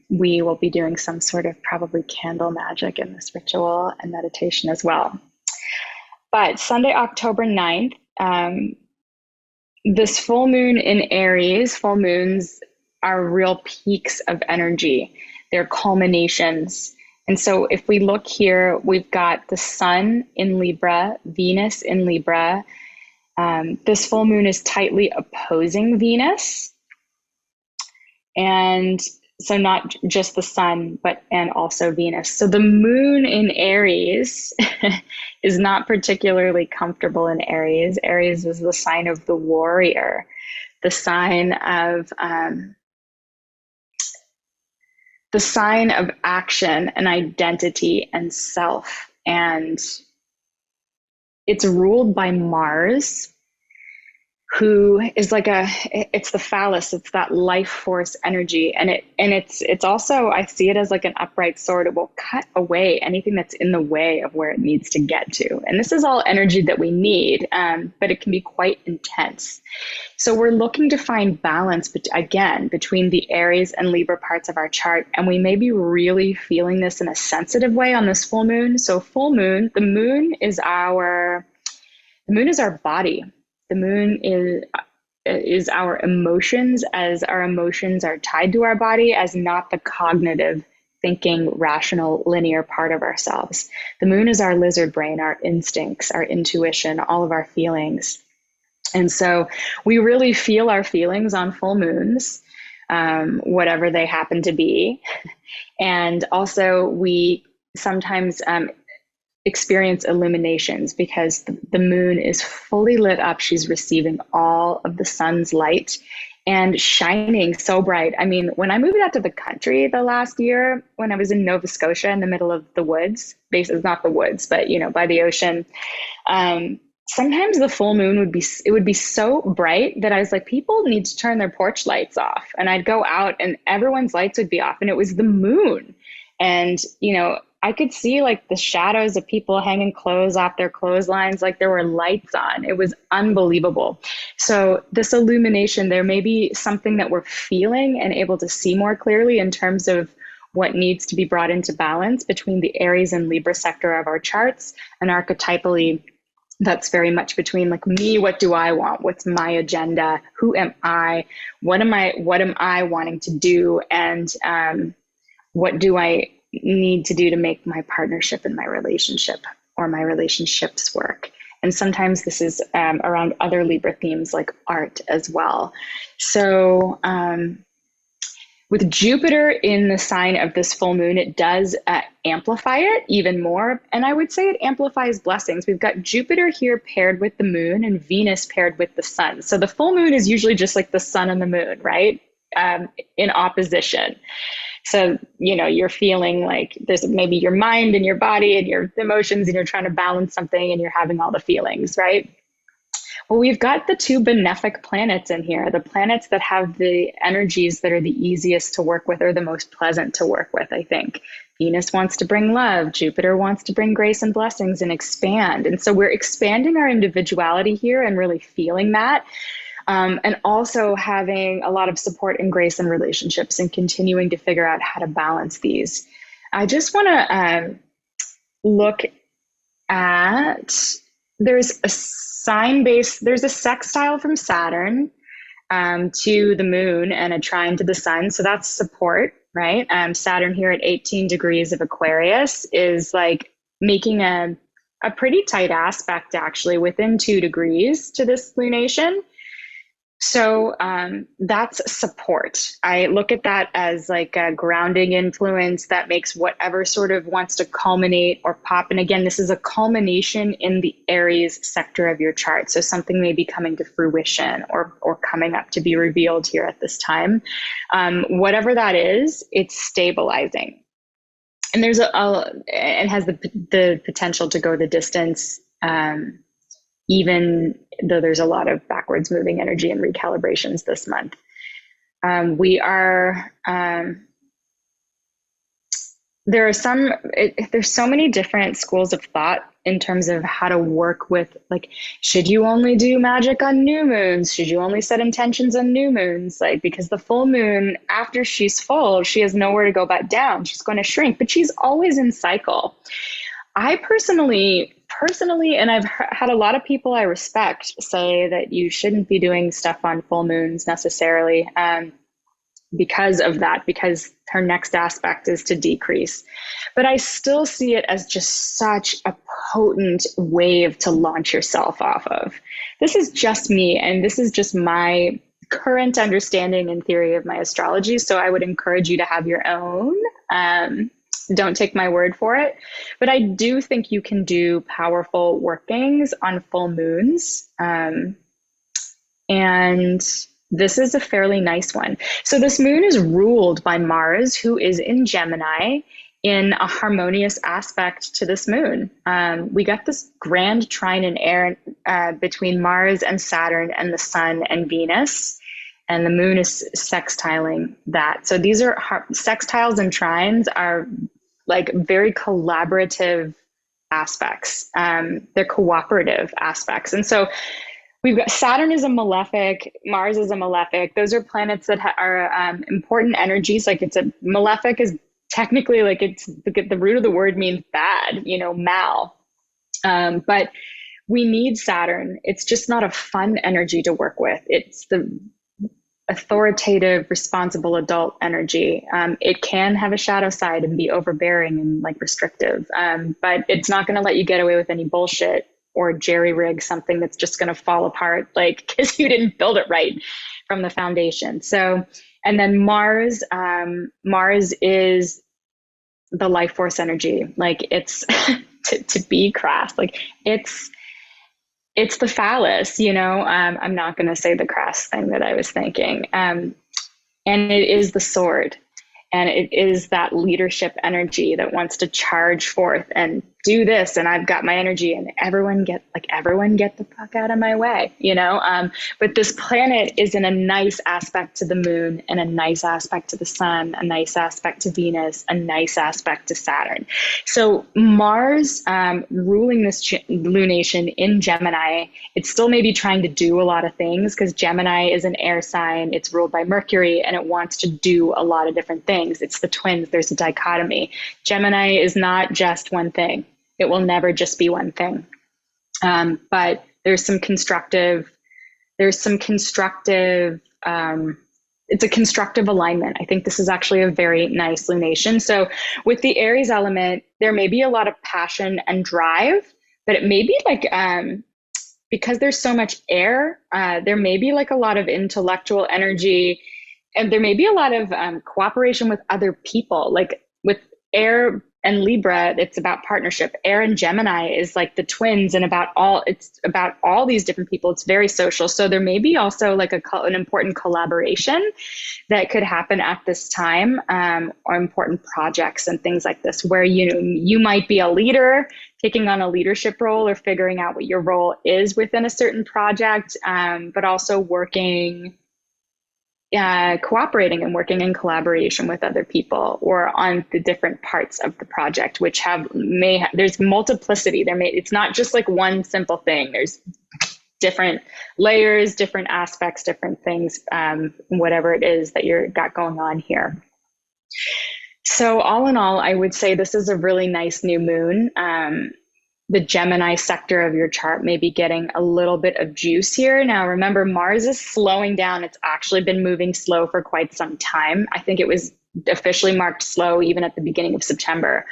We will be doing some sort of probably candle magic in this ritual and meditation as well. But Sunday, October 9th, this full moon in Aries, full moons are real peaks of energy. They're culminations. And so if we look here, we've got the sun in Libra, Venus in Libra. This full moon is tightly opposing Venus. And so not just the sun, and also Venus. So the moon in Aries is not particularly comfortable in Aries. Aries is the sign of the warrior, the sign of action and identity and self. And it's ruled by Mars, who is like it's the phallus, it's that life force energy. And it's also, I see it as like an upright sword. It will cut away anything that's in the way of where it needs to get to. And this is all energy that we need, but it can be quite intense. So we're looking to find balance, between the Aries and Libra parts of our chart. And we may be really feeling this in a sensitive way on this full moon. So full moon, the moon is our body. The moon is our emotions, as our emotions are tied to our body, as not the cognitive, thinking, rational, linear part of ourselves. The moon is our lizard brain, our instincts, our intuition, all of our feelings. And so we really feel our feelings on full moons, whatever they happen to be. And also we sometimes experience illuminations because the moon is fully lit up. She's receiving all of the sun's light and shining so bright. I mean, when I moved out to the country the last year, when I was in Nova Scotia in the middle of the woods, basically not the woods, but by the ocean, sometimes the full moon would be so bright that I was like, people need to turn their porch lights off. And I'd go out and everyone's lights would be off, and it was the moon. And, I could see like the shadows of people hanging clothes off their clotheslines, like there were lights on. It was unbelievable. So this illumination, there may be something that we're feeling and able to see more clearly in terms of what needs to be brought into balance between the Aries and Libra sector of our charts. And archetypally, that's very much between like me, what do I want? What's my agenda? Who am I? What am I wanting to do? And what do I need to do to make my partnership and my relationship or my relationships work? And sometimes this is around other Libra themes like art as well. So with Jupiter in the sign of this full moon, it does amplify it even more. And I would say it amplifies blessings. We've got Jupiter here paired with the moon and Venus paired with the sun. So the full moon is usually just like the sun and the moon, right? In opposition. So, you know, you're feeling like there's maybe your mind and your body and your emotions, and you're trying to balance something and you're having all the feelings, right? Well, we've got the two benefic planets in here, the planets that have the energies that are the easiest to work with or the most pleasant to work with, I think. Venus wants to bring love, Jupiter wants to bring grace and blessings and expand. And so we're expanding our individuality here and really feeling that. And also having a lot of support and grace in relationships and continuing to figure out how to balance these. I just want to look at, there's a there's a sextile from Saturn to the moon and a trine to the sun. So that's support, right? Saturn here at 18 degrees of Aquarius is like making a pretty tight aspect actually within 2 degrees to this lunation. So that's support. I look at that as like a grounding influence that makes whatever sort of wants to culminate or pop. And again, this is a culmination in the Aries sector of your chart. So something may be coming to fruition or coming up to be revealed here at this time. Whatever that is, it's stabilizing. And there's and has the potential to go the distance, even though there's a lot of backwards moving energy and recalibrations this month. There's so many different schools of thought in terms of how to work with, like, should you only do magic on new moons? Should you only set intentions on new moons? Like, because the full moon, after she's full, she has nowhere to go back down. She's going to shrink, but she's always in cycle. I personally, and I've had a lot of people I respect say that you shouldn't be doing stuff on full moons necessarily because of that, because her next aspect is to decrease. But I still see it as just such a potent wave to launch yourself off of. This is just me, and this is just my current understanding and theory of my astrology. So I would encourage you to have your own. Don't take my word for it, but I do think you can do powerful workings on full moons. And this is a fairly nice one. So this moon is ruled by Mars, who is in Gemini in a harmonious aspect to this moon. We got this grand trine in air between Mars and Saturn and the sun and Venus. And the moon is sextiling that. So these are sextiles and trines are like very collaborative aspects. They're cooperative aspects. And so we've got Saturn is a malefic, Mars is a malefic. Those are planets that are important energies. Like malefic is technically like the root of the word means bad, mal. But we need Saturn. It's just not a fun energy to work with. It's the authoritative, responsible adult energy. It can have a shadow side and be overbearing and like restrictive, but it's not going to let you get away with any bullshit or jerry rig something that's just going to fall apart, like because you didn't build it right from the foundation. So, and then Mars is the life force energy. Like it's to be crass, like it's the phallus, I'm not going to say the crass thing that I was thinking. And it is the sword, and it is that leadership energy that wants to charge forth and do this. And I've got my energy, and everyone get the fuck out of my way, but this planet is in a nice aspect to the moon and a nice aspect to the sun, a nice aspect to Venus, a nice aspect to Saturn. So Mars ruling this lunation in Gemini, it's still maybe trying to do a lot of things because Gemini is an air sign. It's ruled by Mercury, and it wants to do a lot of different things. It's the twins. There's a dichotomy. Gemini is not just one thing. It will never just be one thing. But there's some constructive it's a constructive alignment. I think this is actually a very nice lunation. So with the Aries element, there may be a lot of passion and drive, but it may be like, because there's so much air, there may be like a lot of intellectual energy, and there may be a lot of cooperation with other people. Like with air and Libra, it's about partnership. Air and Gemini is like the twins, and it's about all these different people. It's very social. So there may be also like an important collaboration that could happen at this time, or important projects and things like this, where you might be a leader, taking on a leadership role or figuring out what your role is within a certain project, but also cooperating and working in collaboration with other people or on the different parts of the project, which there's multiplicity. It's not just like one simple thing. There's different layers, different aspects, different things, whatever it is that you've got going on here. So all in all, I would say this is a really nice new moon. The Gemini sector of your chart may be getting a little bit of juice here. Now, remember, Mars is slowing down. It's actually been moving slow for quite some time. I think it was officially marked slow even at the beginning of September.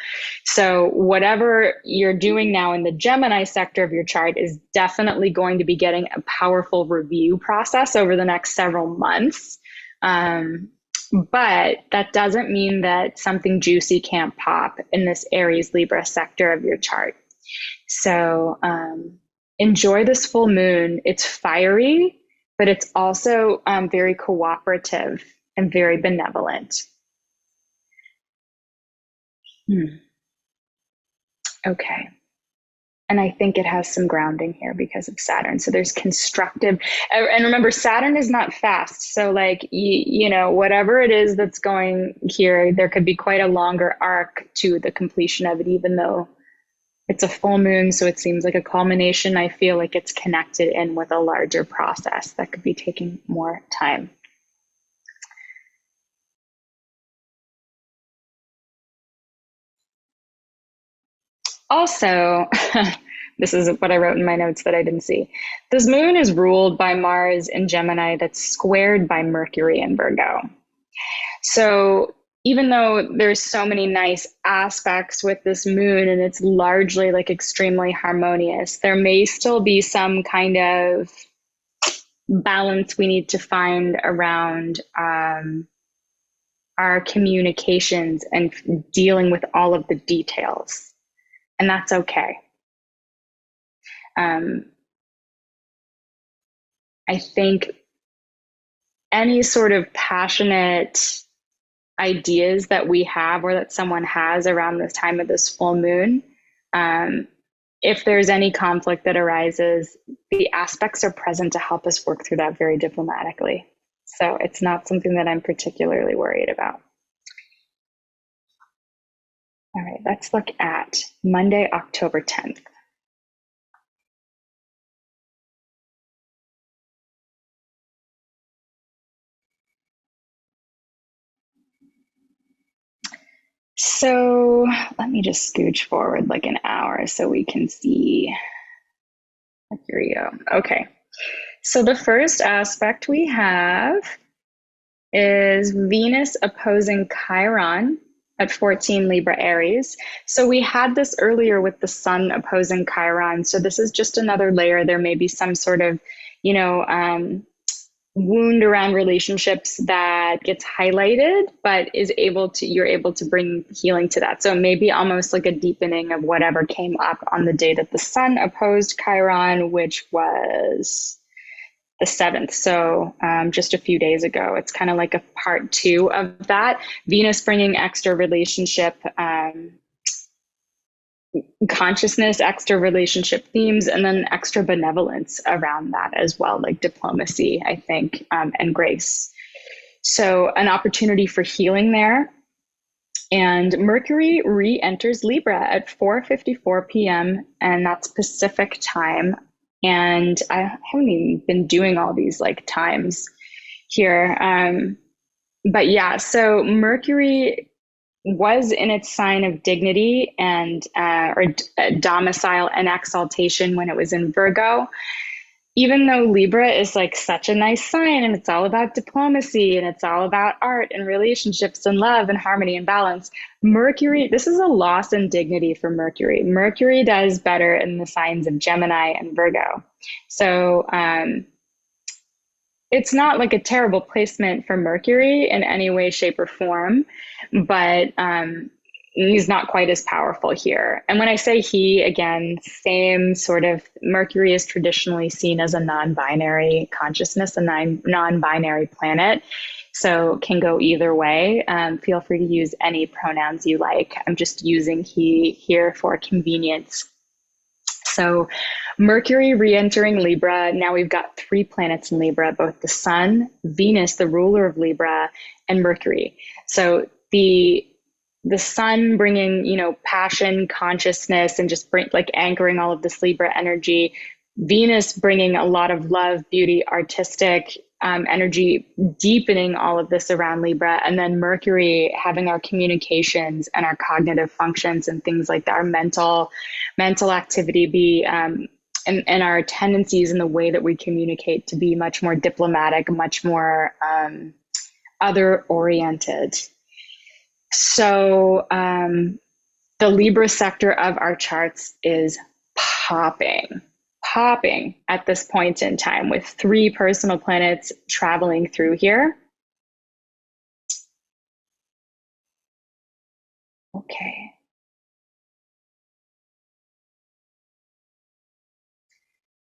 So whatever you're doing now in the Gemini sector of your chart is definitely going to be getting a powerful review process over the next several months. But that doesn't mean that something juicy can't pop in this Aries Libra sector of your chart. So enjoy this full moon. It's fiery, but it's also very cooperative and very benevolent. Okay. And I think it has some grounding here because of Saturn. So there's constructive, and remember, Saturn is not fast. So like, whatever it is that's going here, there could be quite a longer arc to the completion of it, even though it's a full moon. So it seems like a culmination. I feel like it's connected in with a larger process that could be taking more time. Also, this is what I wrote in my notes that I didn't see. This moon is ruled by Mars in Gemini that's squared by Mercury in Virgo. So even though there's so many nice aspects with this moon and it's largely like extremely harmonious, there may still be some kind of balance we need to find around our communications and dealing with all of the details. And that's okay. I think any sort of passionate ideas that we have or that someone has around this time of this full moon, if there's any conflict that arises, the aspects are present to help us work through that very diplomatically. So it's not something that I'm particularly worried about. All right, let's look at Monday, October 10th. So let me just scooch forward like an hour so we can see. Here we go. Okay. So the first aspect we have is Venus opposing Chiron at 14 Libra Aries. So we had this earlier with the Sun opposing Chiron. So this is just another layer. There may be some sort of, wound around relationships that gets highlighted, but you're able to bring healing to that. So it may be almost like a deepening of whatever came up on the day that the Sun opposed Chiron, which was the 7th. So just a few days ago. It's kind of like a part 2 of that. Venus bringing extra relationship consciousness, extra relationship themes, and then extra benevolence around that as well, like diplomacy, I think, and grace. So an opportunity for healing there. And Mercury re-enters Libra at 4:54 p.m. and that's Pacific time. And I haven't even been doing all these like times here. But yeah, so Mercury was in its sign of dignity and domicile and exaltation when it was in Virgo. even though Libra is like such a nice sign and it's all about diplomacy and it's all about art and relationships and love and harmony and balance, Mercury, this is a loss in dignity for Mercury. Mercury does better in the signs of Gemini and Virgo. So it's not like a terrible placement for Mercury in any way, shape, or form, but he's not quite as powerful here. And when I say he, again, same sort of, Mercury is traditionally seen as a non-binary consciousness, a non-binary planet. So can go either way. Feel free to use any pronouns you like. I'm just using he here for convenience. So Mercury re-entering Libra. Now we've got 3 planets in Libra, both the Sun, Venus, the ruler of Libra, and Mercury. So the Sun bringing, you know, passion, consciousness, and just anchoring all of this Libra energy. Venus bringing a lot of love, beauty, artistic energy, deepening all of this around Libra. And then Mercury having our communications and our cognitive functions and things like that, our mental activity be, and our tendencies in the way that we communicate to be much more diplomatic, much more other oriented. So the Libra sector of our charts is popping at this point in time, with 3 personal planets traveling through here. Okay.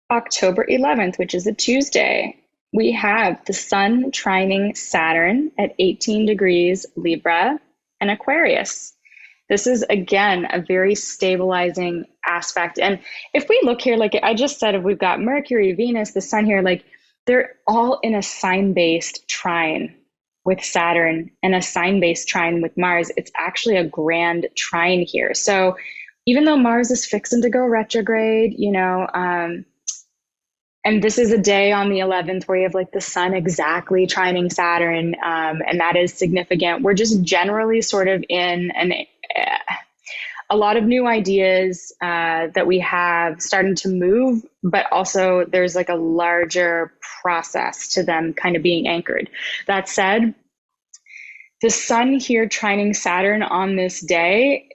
October 11th, which is a Tuesday, we have the Sun trining Saturn at 18 degrees Libra and Aquarius. This is, again, a very stabilizing aspect. And if we look here, like I just said, if we've got Mercury, Venus, the Sun here, like they're all in a sign-based trine with Saturn and a sign-based trine with Mars. It's actually a grand trine here. So even though Mars is fixing to go retrograde, you know, and this is a day on the 11th where you have like the Sun exactly trining Saturn, and that is significant. We're just generally sort of in a lot of new ideas that we have starting to move, but also there's like a larger process to them kind of being anchored. That said, the Sun here trining Saturn on this day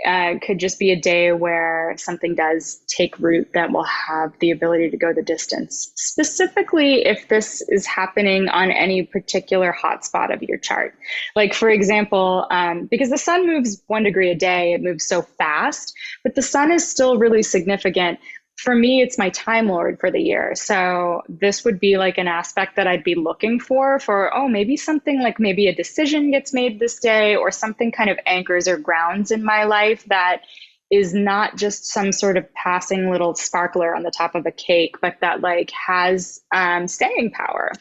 could just be a day where something does take root that will have the ability to go the distance. Specifically, if this is happening on any particular hotspot of your chart. Like, for example, because the Sun moves 1 degree a day, it moves so fast, but the Sun is still really significant. For me, it's my Time Lord for the year. So this would be like an aspect that I'd be looking for, oh, maybe something like maybe a decision gets made this day, or something kind of anchors or grounds in my life that is not just some sort of passing little sparkler on the top of a cake, but that like has staying power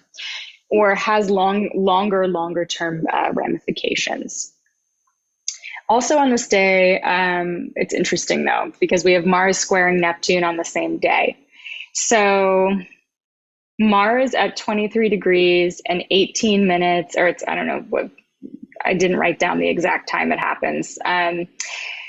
or has longer term ramifications. Also on this day, it's interesting though, because we have Mars squaring Neptune on the same day. So Mars at 23 degrees and 18 minutes, or it's, I don't know what, I didn't write down the exact time it happens.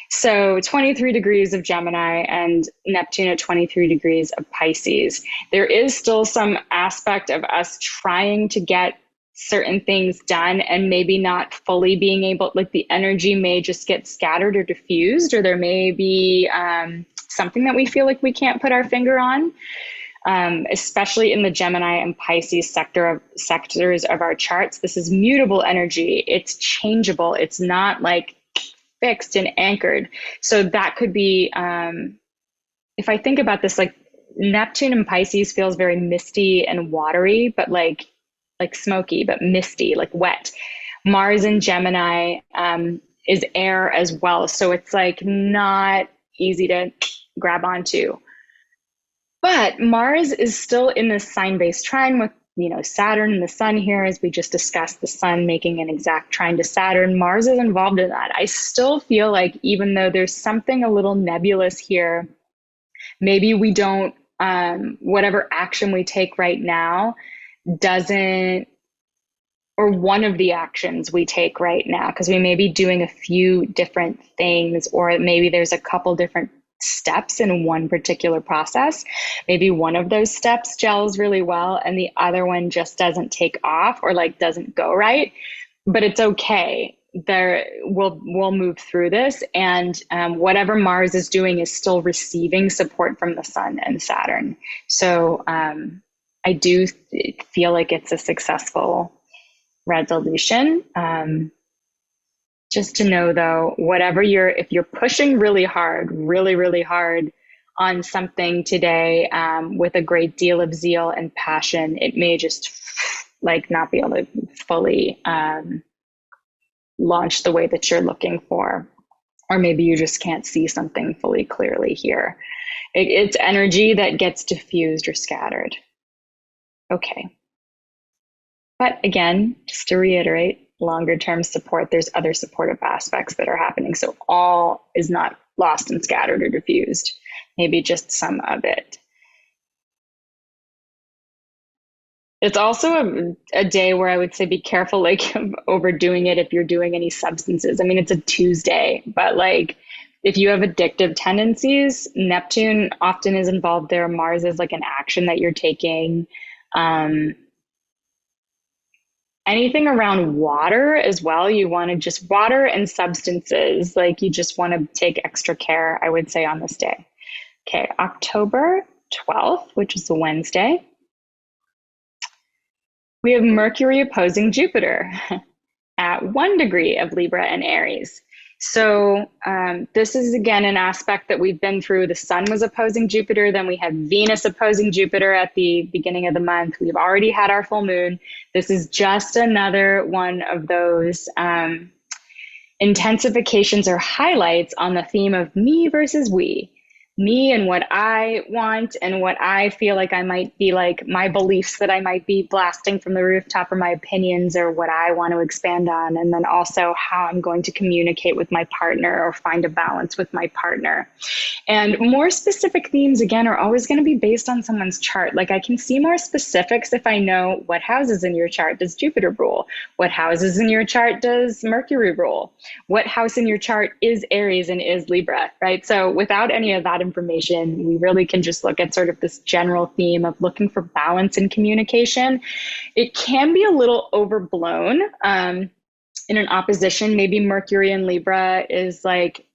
So 23 degrees of Gemini and Neptune at 23 degrees of Pisces. There is still some aspect of us trying to get certain things done and maybe not fully being able, like the energy may just get scattered or diffused, or there may be something that we feel like we can't put our finger on, especially in the Gemini and Pisces sectors of our charts. This is mutable energy. It's changeable. It's not like fixed and anchored. So that could be, if I think about this, like Neptune and Pisces feels very misty and watery, but like smoky, but misty, like wet. Mars in Gemini is air as well. So it's like not easy to grab onto. But Mars is still in this sign-based trine with, you know, Saturn and the Sun here, as we just discussed, the Sun making an exact trine to Saturn. Mars is involved in that. I still feel like even though there's something a little nebulous here, maybe we don't, whatever action we take right now doesn't, or one of the actions we take right now, because we may be doing a few different things, or maybe there's a couple different steps in one particular process. Maybe one of those steps gels really well and the other one just doesn't take off or like doesn't go right, but it's okay. We'll move through this, and whatever Mars is doing is still receiving support from the Sun and Saturn. So I do feel like it's a successful resolution. Just to know though, if you're pushing really hard, really hard on something today with a great deal of zeal and passion, it may just like not be able to fully launch the way that you're looking for. Or maybe you just can't see something fully clearly here. It's energy that gets diffused or scattered. Okay. But again, just to reiterate, longer term support, there's other supportive aspects that are happening. So all is not lost and scattered or diffused, maybe just some of it. It's also a day where I would say be careful like of overdoing it if you're doing any substances. I mean, it's a Tuesday, but like if you have addictive tendencies, Neptune often is involved there. Mars is like an action that you're taking. Anything around water as well, you want to just water and substances, like you just want to take extra care, I would say, on this day. Okay, October 12th, which is a Wednesday, we have Mercury opposing Jupiter at 1 degree of Libra and Aries. So this is, again, an aspect that we've been through. The Sun was opposing Jupiter. Then we had Venus opposing Jupiter at the beginning of the month. We've already had our full moon. This is just another one of those intensifications or highlights on the theme of me versus we. Me and what I want and what I feel like I might be like, my beliefs that I might be blasting from the rooftop, or my opinions, or what I want to expand on. And then also how I'm going to communicate with my partner or find a balance with my partner. And more specific themes, again, are always going to be based on someone's chart. Like I can see more specifics if I know what houses in your chart does Jupiter rule? What houses in your chart does Mercury rule? What house in your chart is Aries and is Libra, right? So without any of that information, we really can just look at sort of this general theme of looking for balance in communication. It can be a little overblown in an opposition. Maybe Mercury in Libra is like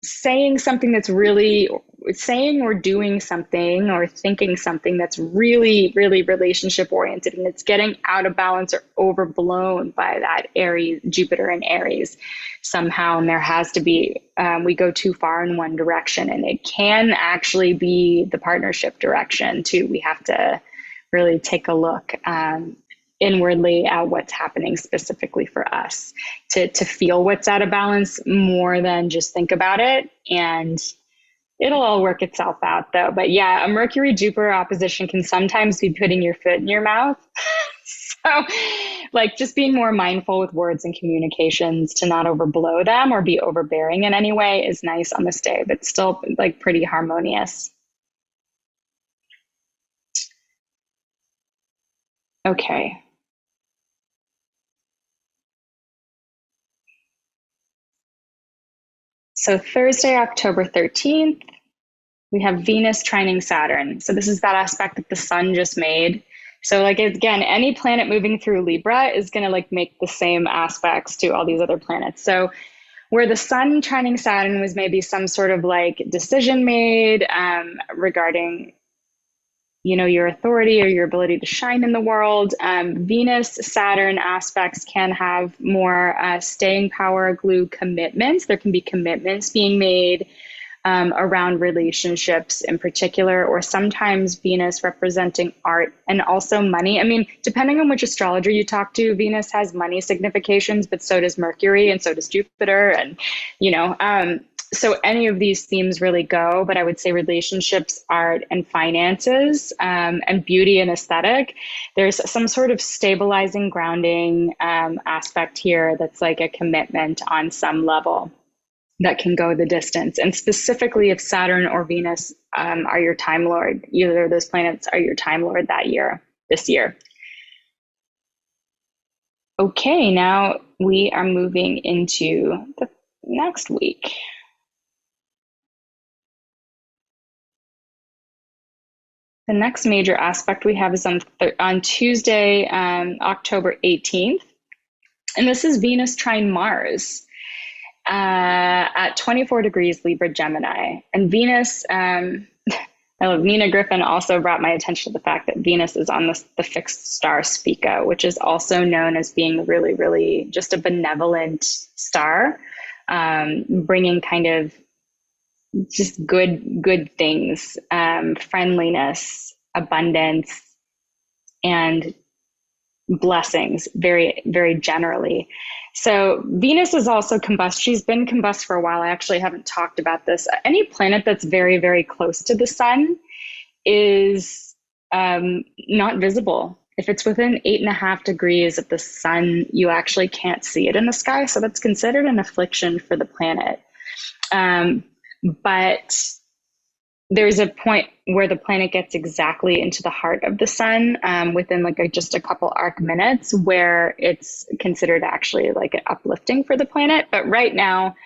saying something that's really saying or doing something or thinking something that's really relationship oriented, and it's getting out of balance or overblown by that Aries, Jupiter and Aries somehow. And there has to be, we go too far in one direction, and it can actually be the partnership direction too. We have to really take a look inwardly at what's happening specifically for us to feel what's out of balance more than just think about it. And it'll all work itself out though. But yeah, a Mercury Jupiter opposition can sometimes be putting your foot in your mouth. So like just being more mindful with words and communications to not overblow them or be overbearing in any way is nice on this day, but still like pretty harmonious. Okay. So Thursday, October 13th, we have Venus trining Saturn. So this is that aspect that the Sun just made. So like, again, any planet moving through Libra is going to like make the same aspects to all these other planets. So where the Sun trining Saturn was maybe some sort of like decision made regarding, you know, your authority or your ability to shine in the world. Venus, Saturn aspects can have more staying power, glue commitments. There can be commitments being made around relationships in particular, or sometimes Venus representing art and also money. I mean, depending on which astrologer you talk to, Venus has money significations, but so does Mercury and so does Jupiter. And, you know, so any of these themes really go, but I would say relationships, art, and finances, and beauty and aesthetic. There's some sort of stabilizing, grounding aspect here that's like a commitment on some level that can go the distance. And specifically if Saturn or Venus are your time lord, either of those planets are your time lord this year. Okay, now we are moving into the next week. The next major aspect we have is on Tuesday, October 18th. And this is Venus trine Mars at 24 degrees Libra Gemini. And Venus, Nina Griffin also brought my attention to the fact that Venus is on the fixed star Spica, which is also known as being really, really just a benevolent star, bringing kind of just good things, friendliness, abundance, and blessings very, very generally. So Venus is also combust. She's been combust for a while. I actually haven't talked about this. Any planet that's very, very close to the sun is not visible. If it's within 8.5 degrees of the sun, you actually can't see it in the sky. So that's considered an affliction for the planet. But there's a point where the planet gets exactly into the heart of the sun within like just a couple arc minutes, where it's considered actually like uplifting for the planet. But right now,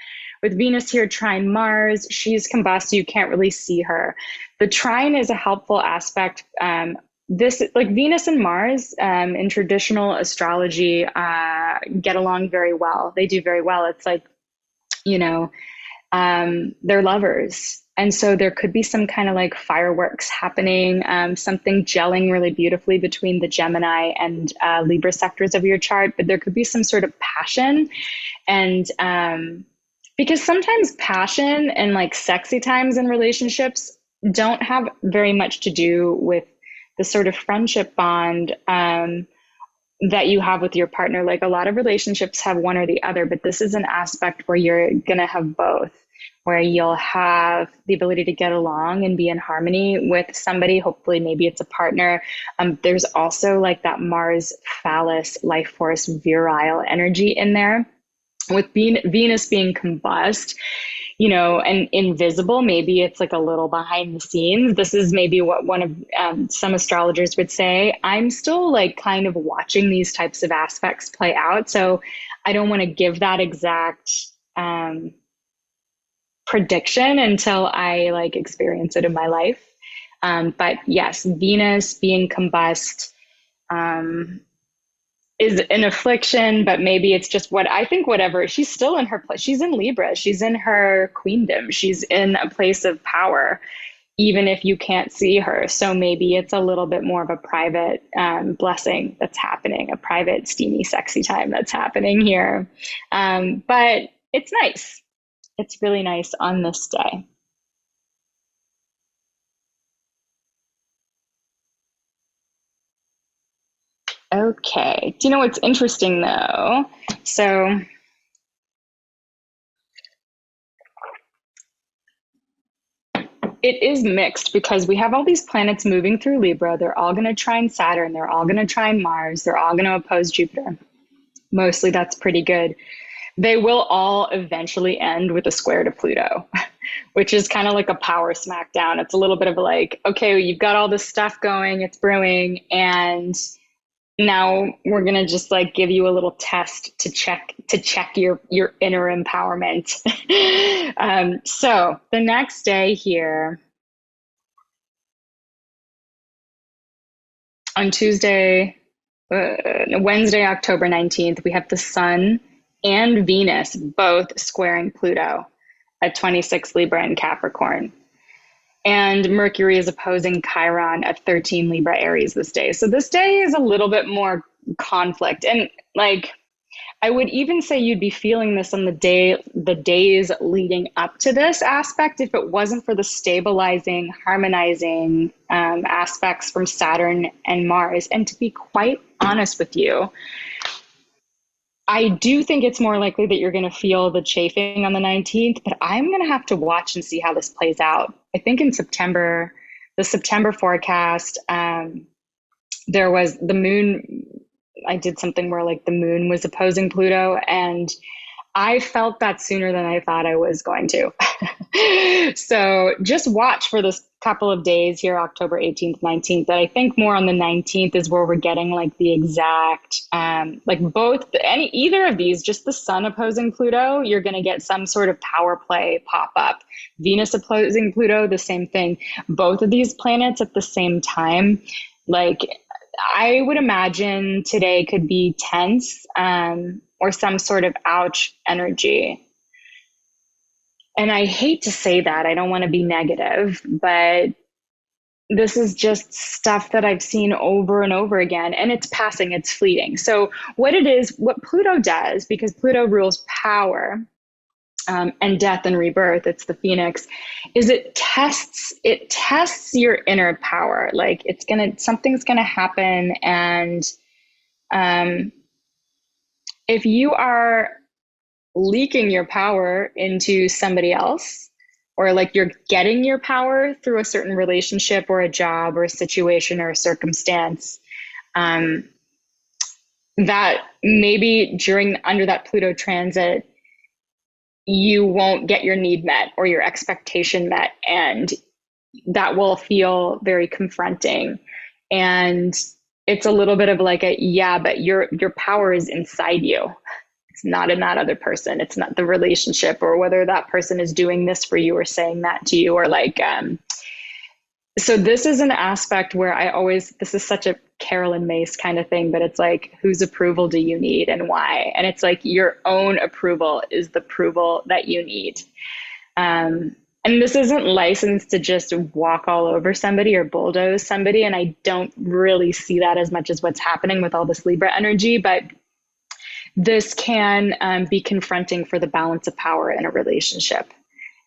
with Venus here trine Mars, she's combust, you can't really see her. The trine is a helpful aspect. This, like Venus and Mars in traditional astrology, get along very well. They do very well. It's like, they're lovers. And so there could be some kind of like fireworks happening, something gelling really beautifully between the Gemini and Libra sectors of your chart, but there could be some sort of passion. And because sometimes passion and like sexy times in relationships don't have very much to do with the sort of friendship bond that you have with your partner. Like a lot of relationships have one or the other, but this is an aspect where you're going to have both, where you'll have the ability to get along and be in harmony with somebody. Hopefully, maybe it's a partner. There's also like that Mars phallus life force virile energy in there. With Venus being combust, and invisible, maybe it's like a little behind the scenes. This is maybe what one of some astrologers would say. I'm still like kind of watching these types of aspects play out. So I don't want to give that exact prediction until I like experience it in my life. But yes, Venus being combust is an affliction, but maybe it's just whatever. She's still in her place. She's in Libra. She's in her queendom. She's in a place of power, even if you can't see her. So maybe it's a little bit more of a private blessing that's happening, a private, steamy, sexy time that's happening here. But it's nice. It's really nice on this day. Okay. Do you know what's interesting though? So it is mixed because we have all these planets moving through Libra. They're all going to trine Saturn. They're all going to trine Mars. They're all going to oppose Jupiter. Mostly that's pretty good. They will all eventually end with a square to Pluto, which is kind of like a power smackdown. It's a little bit of like, okay, you've got all this stuff going, it's brewing, and now we're gonna just like give you a little test to check your inner empowerment. So the next day here on Wednesday, October 19th, we have the Sun and Venus both squaring Pluto at 26 Libra and Capricorn. And Mercury is opposing Chiron at 13 Libra Aries this day. So this day is a little bit more conflict. And like, I would even say you'd be feeling this on the days leading up to this aspect if it wasn't for the stabilizing, harmonizing aspects from Saturn and Mars. And to be quite honest with you, I do think it's more likely that you're going to feel the chafing on the 19th, but I'm going to have to watch and see how this plays out. I think in September, the September forecast, there was the moon. I did something where like the moon was opposing Pluto, and I felt that sooner than I thought I was going to. So just watch for this couple of days here, October 18th, 19th, that I think more on the 19th is where we're getting like the exact, like either of these, just the sun opposing Pluto, you're going to get some sort of power play pop up. Venus opposing Pluto, the same thing. Both of these planets at the same time, like I would imagine today could be tense, or some sort of ouch energy. And I hate to say that, I don't want to be negative, but this is just stuff that I've seen over and over again, and it's passing, it's fleeting. So what Pluto does, because Pluto rules power, and death and rebirth, it's the phoenix, is it tests your inner power. Like something's gonna happen, and if you are leaking your power into somebody else, or like you're getting your power through a certain relationship or a job or a situation or a circumstance, that maybe under that Pluto transit, you won't get your need met or your expectation met, and that will feel very confronting. And it's a little bit of like but your power is inside you. It's not in that other person. It's not the relationship, or whether that person is doing this for you or saying that to you, or like, so this is an aspect where this is such a Carolyn Mace kind of thing, but it's like, whose approval do you need and why? And it's like your own approval is the approval that you need. And this isn't licensed to just walk all over somebody or bulldoze somebody. And I don't really see that as much as what's happening with all this Libra energy, but this can be confronting for the balance of power in a relationship.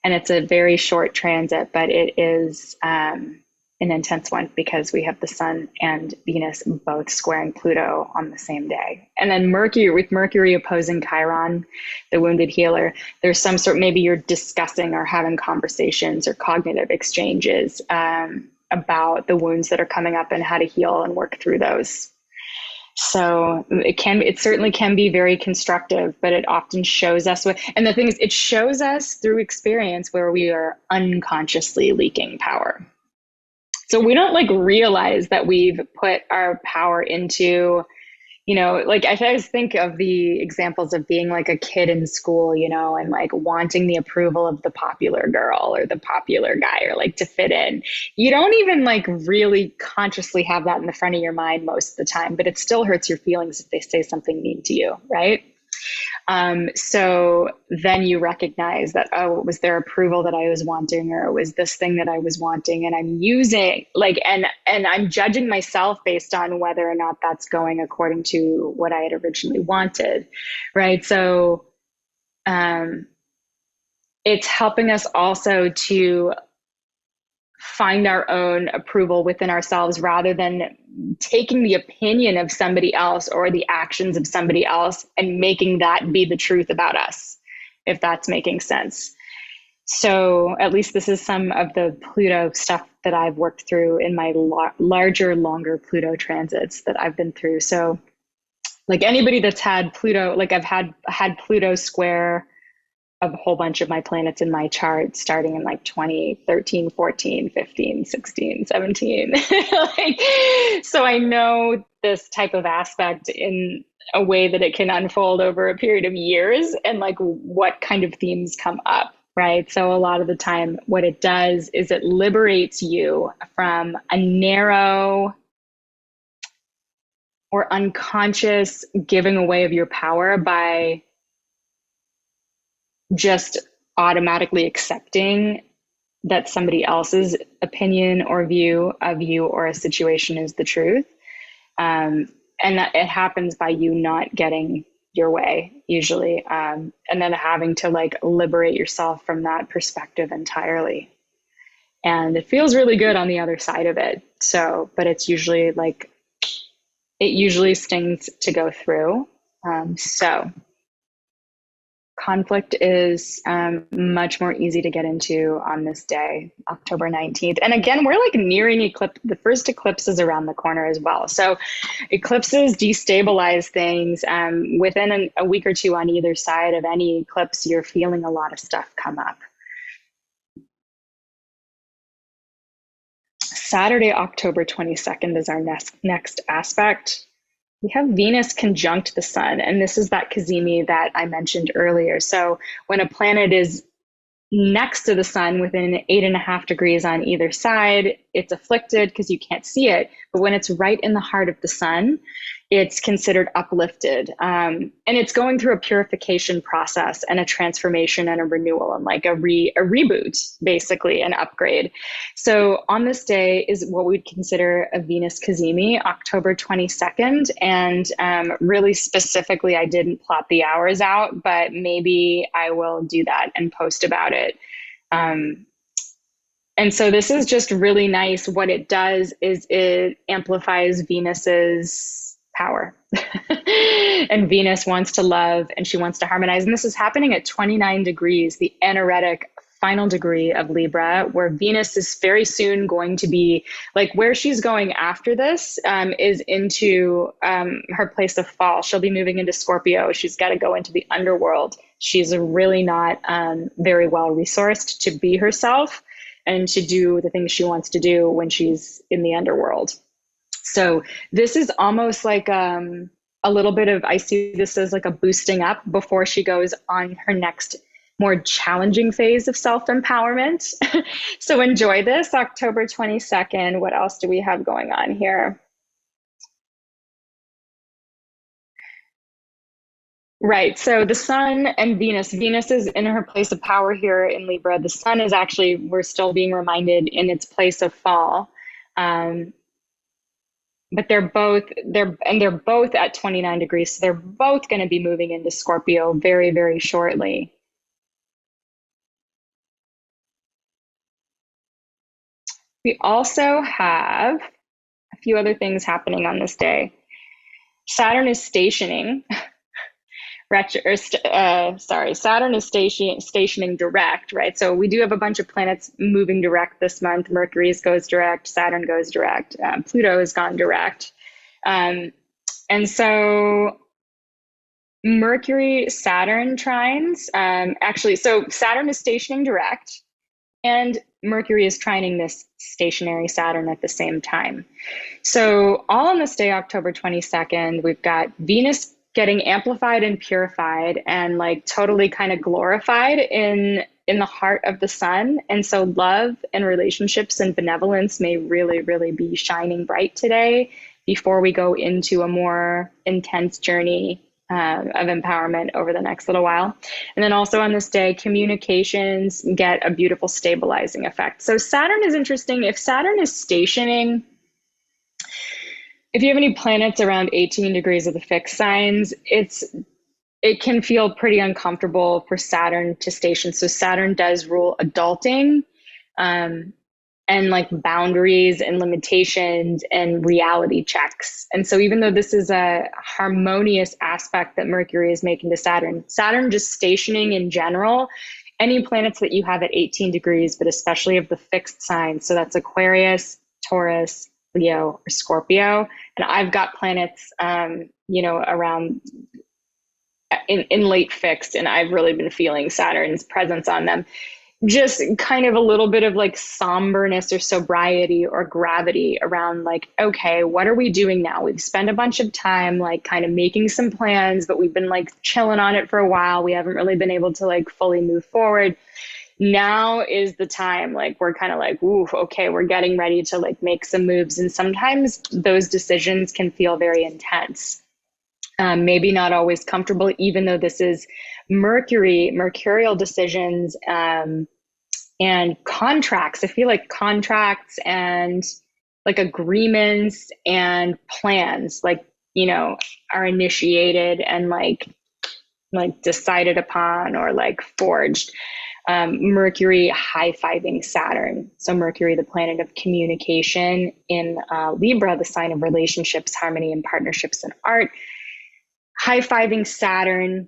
And it's a very short transit, but it is an intense one, because we have the sun and Venus both squaring Pluto on the same day. And then Mercury opposing Chiron, the wounded healer, there's some sort, maybe you're discussing or having conversations or cognitive exchanges about the wounds that are coming up and how to heal and work through those. So it certainly can be very constructive, but it often shows us and the thing is, it shows us through experience where we are unconsciously leaking power. So we don't like realize that we've put our power into, like I always think of the examples of being like a kid in school, and like wanting the approval of the popular girl or the popular guy, or like to fit in. You don't even like really consciously have that in the front of your mind most of the time, but it still hurts your feelings if they say something mean to you, right? So then you recognize that, it was their approval that I was wanting, or it was this thing that I was wanting, and I'm using and I'm judging myself based on whether or not that's going according to what I had originally wanted. Right. So, it's helping us also to find our own approval within ourselves, rather than taking the opinion of somebody else or the actions of somebody else and making that be the truth about us, if that's making sense. So at least this is some of the Pluto stuff that I've worked through in my larger, longer Pluto transits that I've been through. So like anybody that's had Pluto, like I've had Pluto square a whole bunch of my planets in my chart starting in like 2013, 14, 15, 16, 17. So I know this type of aspect in a way that it can unfold over a period of years, and like what kind of themes come up, right? So a lot of the time what it does is it liberates you from a narrow or unconscious giving away of your power by just automatically accepting that somebody else's opinion or view of you or a situation is the truth. And that it happens by you not getting your way usually. And then having to like liberate yourself from that perspective entirely. And it feels really good on the other side of it. So, but it's usually like, it usually stings to go through. So conflict is much more easy to get into on this day, October 19th. And again, we're like nearing eclipse. The first eclipse is around the corner as well. So eclipses destabilize things. Within a week or two on either side of any eclipse, you're feeling a lot of stuff come up. Saturday, October 22nd is our next aspect. We have Venus conjunct the sun, and this is that cazimi that I mentioned earlier. So when a planet is next to the sun within 8.5 degrees on either side, it's afflicted because you can't see it. But when it's right in the heart of the sun, it's considered uplifted. And it's going through a purification process and a transformation and a renewal and like a reboot, basically an upgrade. So on this day is what we'd consider a Venus cazimi, October 22nd. And really specifically, I didn't plot the hours out, but maybe I will do that and post about it. And so this is just really nice. What it does is it amplifies Venus's power. And Venus wants to love and she wants to harmonize. And this is happening at 29 degrees, the anaretic final degree of Libra, where Venus is very soon going to be like where she's going after this is into her place of fall. She'll be moving into Scorpio. She's got to go into the underworld. She's really not very well resourced to be herself and to do the things she wants to do when she's in the underworld. So this is almost like a little bit of, I see this as like a boosting up before she goes on her next more challenging phase of self-empowerment. So enjoy this, October 22nd. What else do we have going on here? Right. So the sun and Venus is in her place of power here in Libra. The sun is actually, we're still being reminded, in its place of fall. But they're both at 29 degrees. So they're both going to be moving into Scorpio very, very shortly. We also have a few other things happening on this day. Saturn is stationing. Saturn is stationing direct, right? So we do have a bunch of planets moving direct this month. Mercury goes direct, Saturn goes direct, Pluto has gone direct. And so Mercury, Saturn trines, so Saturn is stationing direct and Mercury is trining this stationary Saturn at the same time. So all on this day, October 22nd, we've got Venus getting amplified and purified and like totally kind of glorified in the heart of the sun. And so love and relationships and benevolence may really, really be shining bright today before we go into a more intense journey of empowerment over the next little while. And then also on this day, communications get a beautiful stabilizing effect. So Saturn is interesting. If Saturn is stationing, if you have any planets around 18 degrees of the fixed signs, it can feel pretty uncomfortable for Saturn to station. So Saturn does rule adulting and like boundaries and limitations and reality checks. And so even though this is a harmonious aspect that Mercury is making to Saturn, Saturn just stationing in general, any planets that you have at 18 degrees, but especially of the fixed signs. So that's Aquarius, Taurus, Leo, or Scorpio. And I've got planets, around in late fixed, and I've really been feeling Saturn's presence on them. Just kind of a little bit of like somberness or sobriety or gravity around like, okay, what are we doing now? We've spent a bunch of time like kind of making some plans, but we've been like chilling on it for a while. We haven't really been able to like fully move forward. Now is the time, like we're kind of like, ooh, okay, we're getting ready to like make some moves. And sometimes those decisions can feel very intense. Maybe not always comfortable, even though this is mercurial decisions and contracts. I feel like contracts and like agreements and plans, like, are initiated and like decided upon or like forged. Mercury high-fiving Saturn. So Mercury, the planet of communication in Libra, the sign of relationships, harmony, and partnerships and art. High-fiving Saturn,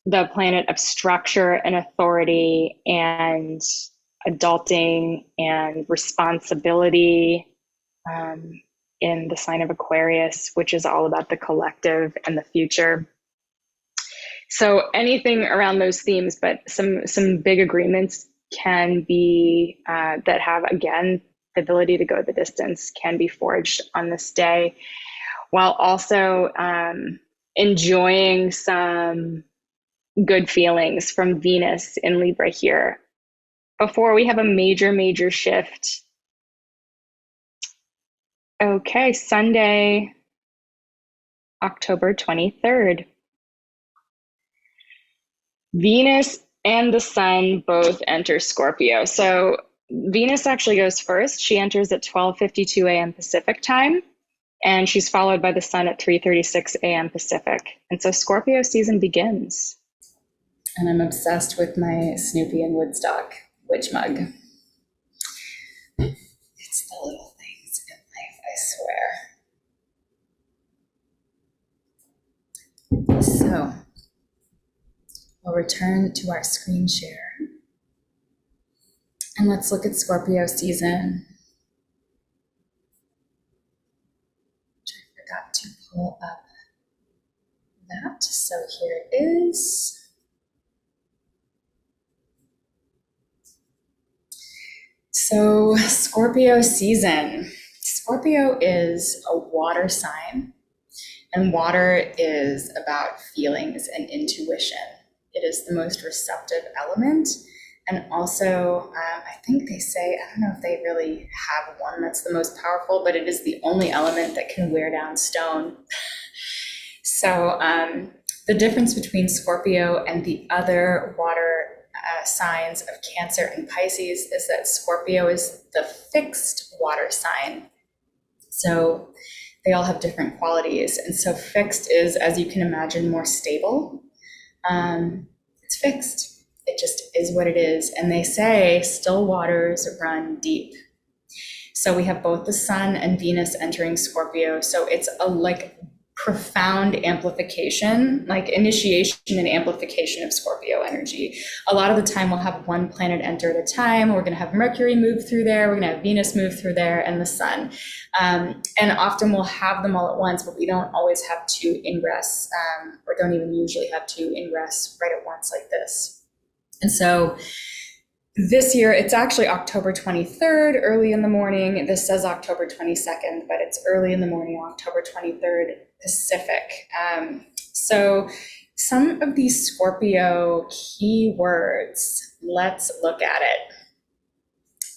the planet of structure and authority and adulting and responsibility in the sign of Aquarius, which is all about the collective and the future. So anything around those themes, but some big agreements can be that have, again, the ability to go the distance can be forged on this day, while also enjoying some good feelings from Venus in Libra here before we have a major shift. Okay, Sunday, October 23rd. Venus and the Sun both enter Scorpio. So Venus actually goes first. She enters at 12:52 a.m. Pacific time, and she's followed by the Sun at 3:36 a.m. Pacific. And so Scorpio season begins. And I'm obsessed with my Snoopy and Woodstock witch mug. It's the little things in life, I swear. So we'll return to our screen share. And let's look at Scorpio season. Which I forgot to pull up that. So here it is. So Scorpio season. Scorpio is a water sign, and water is about feelings and intuition. It is the most receptive element. And also, I think they say, I don't know if they really have one that's the most powerful, but it is the only element that can wear down stone. So the difference between Scorpio and the other water signs of Cancer and Pisces is that Scorpio is the fixed water sign. So they all have different qualities. And so fixed is, as you can imagine, more stable. It's fixed. It just is what it is. And they say still waters run deep. So we have both the Sun and Venus entering Scorpio. So it's a profound amplification, like initiation and amplification of Scorpio energy. A lot of the time we'll have one planet enter at a time. We're going to have Mercury move through there. We're going to have Venus move through there, and the Sun. And often we'll have them all at once, but we don't always have two ingress, or don't even usually have two ingress right at once like this. And so this year, it's actually October 23rd, early in the morning. This says October 22nd, but it's early in the morning, October 23rd, Pacific. So some of these Scorpio keywords, let's look at it.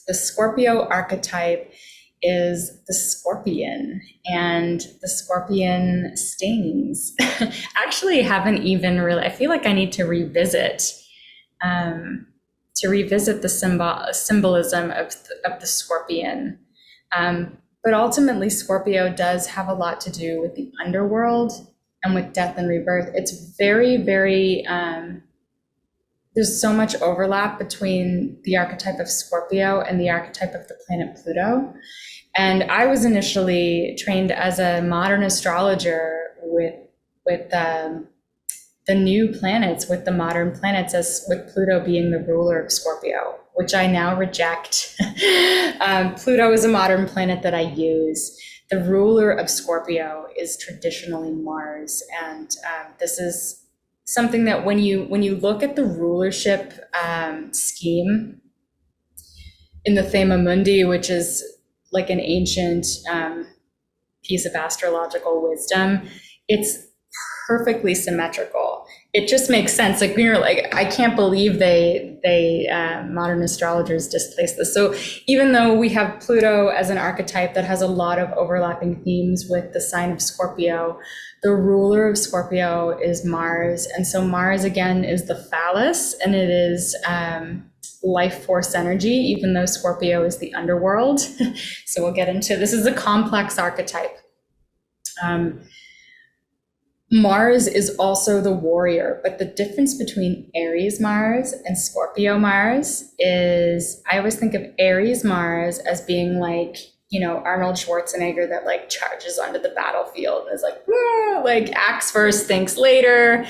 The Scorpio archetype is the scorpion, and the scorpion stings. Actually haven't even really, I feel like I need to revisit the symbolism of the scorpion. But ultimately, Scorpio does have a lot to do with the underworld and with death and rebirth. It's very, very, there's so much overlap between the archetype of Scorpio and the archetype of the planet Pluto. And I was initially trained as a modern astrologer with the new planets, with the modern planets, as with Pluto being the ruler of Scorpio, which I now reject. Pluto is a modern planet that I use. The ruler of Scorpio is traditionally Mars, and this is something that when you look at the rulership scheme in the Thema Mundi, which is like an ancient piece of astrological wisdom, it's perfectly symmetrical. It just makes sense. Like we were like, I can't believe they modern astrologers displaced this. So even though we have Pluto as an archetype that has a lot of overlapping themes with the sign of Scorpio, the ruler of Scorpio is Mars. And so Mars again is the phallus, and it is life force energy, even though Scorpio is the underworld. So we'll get into, this is a complex archetype. Mars is also the warrior, but the difference between Aries Mars and Scorpio Mars is, I always think of Aries Mars as being like, you know, Arnold Schwarzenegger that like charges onto the battlefield and is like, "Whoa," like acts first, thinks later.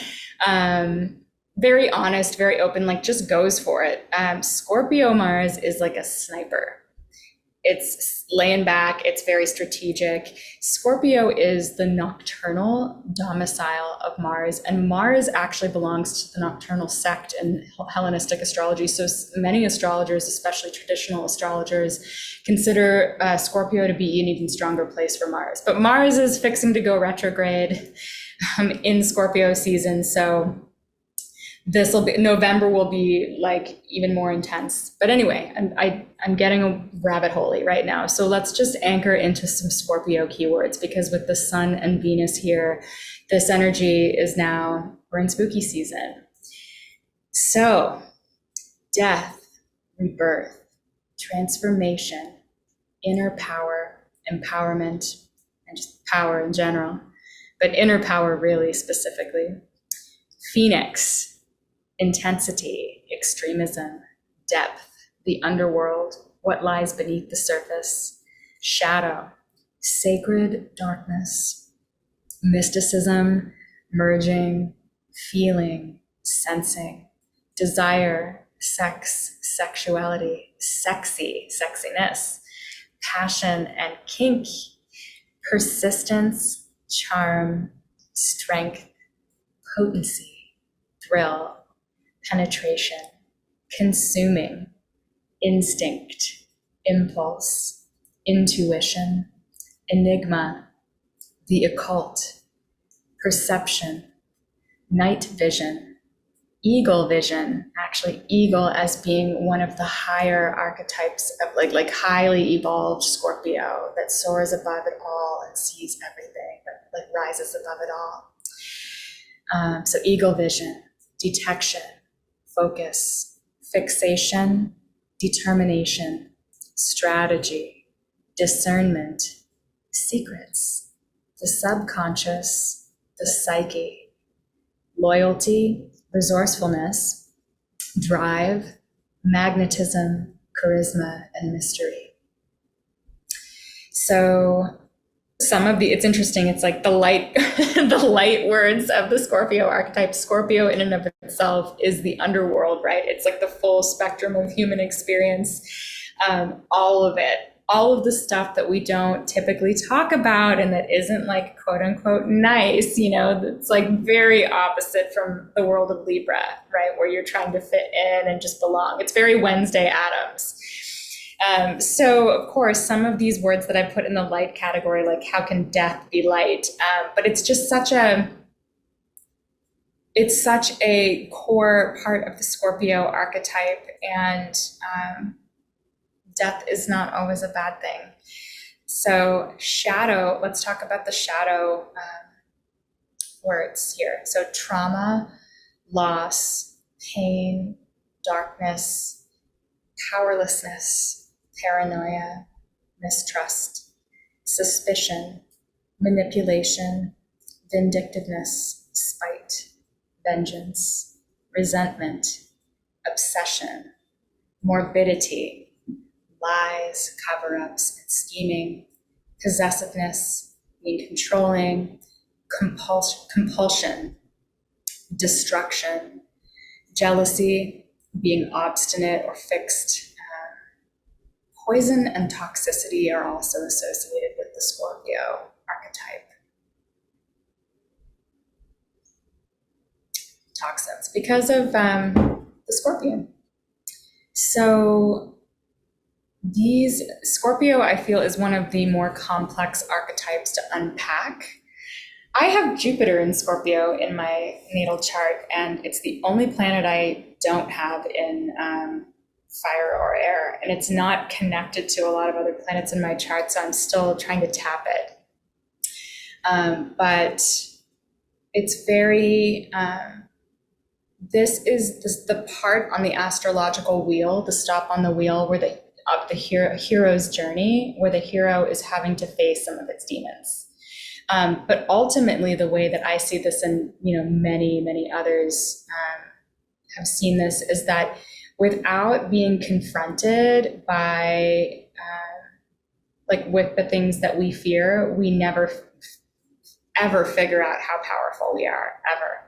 Very honest, very open, like just goes for it. Scorpio Mars is like a sniper. It's laying back, it's very strategic. Scorpio is the nocturnal domicile of Mars, and Mars actually belongs to the nocturnal sect in Hellenistic astrology. So many astrologers, especially traditional astrologers, consider Scorpio to be an even stronger place for Mars. But Mars is fixing to go retrograde in Scorpio season, so November will be like even more intense. But anyway, I'm getting a rabbit hole right now. So let's just anchor into some Scorpio keywords, because with the Sun and Venus here, this energy is now, we're in spooky season. So death, rebirth, transformation, inner power, empowerment, and just power in general, but inner power really specifically. Phoenix, intensity, extremism, depth, the underworld, what lies beneath the surface, shadow, sacred darkness, mysticism, merging, feeling, sensing, desire, sex, sexuality, sexiness, passion and kink, persistence, charm, strength, potency, thrill, penetration, consuming, instinct, impulse, intuition, enigma, the occult, perception, night vision, eagle vision, actually eagle as being one of the higher archetypes of like highly evolved Scorpio that soars above it all and sees everything, but like rises above it all. So eagle vision, detection, focus, fixation, determination, strategy, discernment, secrets, the subconscious, the psyche, loyalty, resourcefulness, drive, magnetism, charisma, and mystery. So it's interesting. It's like the light, the light words of the Scorpio archetype. Scorpio in and of itself is the underworld, right? It's like the full spectrum of human experience. All of it, all of the stuff that we don't typically talk about and that isn't like quote unquote nice, that's like very opposite from the world of Libra, right? Where you're trying to fit in and just belong. It's very Wednesday Addams. So of course, some of these words that I put in the light category, like how can death be light? But it's just such a core part of the Scorpio archetype, and death is not always a bad thing. So shadow, let's talk about the shadow words here. So trauma, loss, pain, darkness, powerlessness, paranoia, mistrust, suspicion, manipulation, vindictiveness, spite, vengeance, resentment, obsession, morbidity, lies, cover-ups, and scheming, possessiveness, being controlling, compulsion, destruction, jealousy, being obstinate or fixed. Poison and toxicity are also associated with the Scorpio archetype. Toxins, because of the Scorpion. So Scorpio, I feel, is one of the more complex archetypes to unpack. I have Jupiter in Scorpio in my natal chart, and it's the only planet I don't have in fire or air, and it's not connected to a lot of other planets in my chart, so I'm still trying to tap it. But it's very, this is the part on the astrological wheel, the stop on the wheel of the hero's journey, where the hero is having to face some of its demons. But ultimately, the way that I see this, and many, many others have seen this, is that without being confronted by with the things that we fear, we never ever figure out how powerful we are, ever.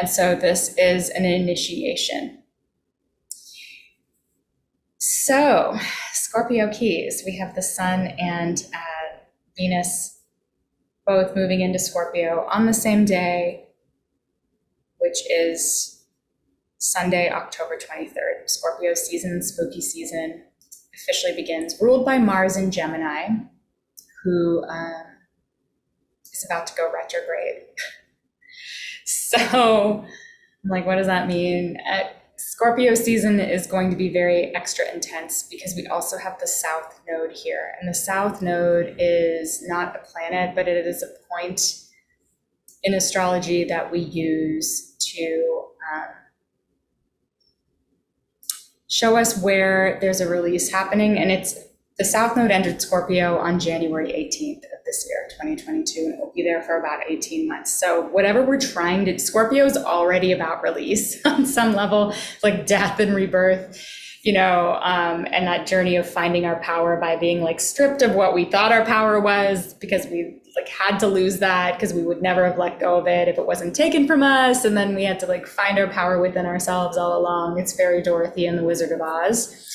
And so this is an initiation. So, Scorpio keys, we have the Sun and Venus both moving into Scorpio on the same day, which is Sunday, October 23rd. Scorpio season, spooky season, officially begins, ruled by Mars in Gemini, who is about to go retrograde. So, I'm like, what does that mean? Scorpio season is going to be very extra intense because we also have the South Node here. And the South Node is not a planet, but it is a point in astrology that we use to show us where there's a release happening. And it's the South Node entered Scorpio on January 18th of this year, 2022, and it will be there for about 18 months. So whatever we're trying to, Scorpio is already about release on some level, like death and rebirth, you know, and that journey of finding our power by being like stripped of what we thought our power was, because we like had to lose that because we would never have let go of it if it wasn't taken from us. And then we had to like find our power within ourselves all along. It's very Dorothy and the Wizard of Oz.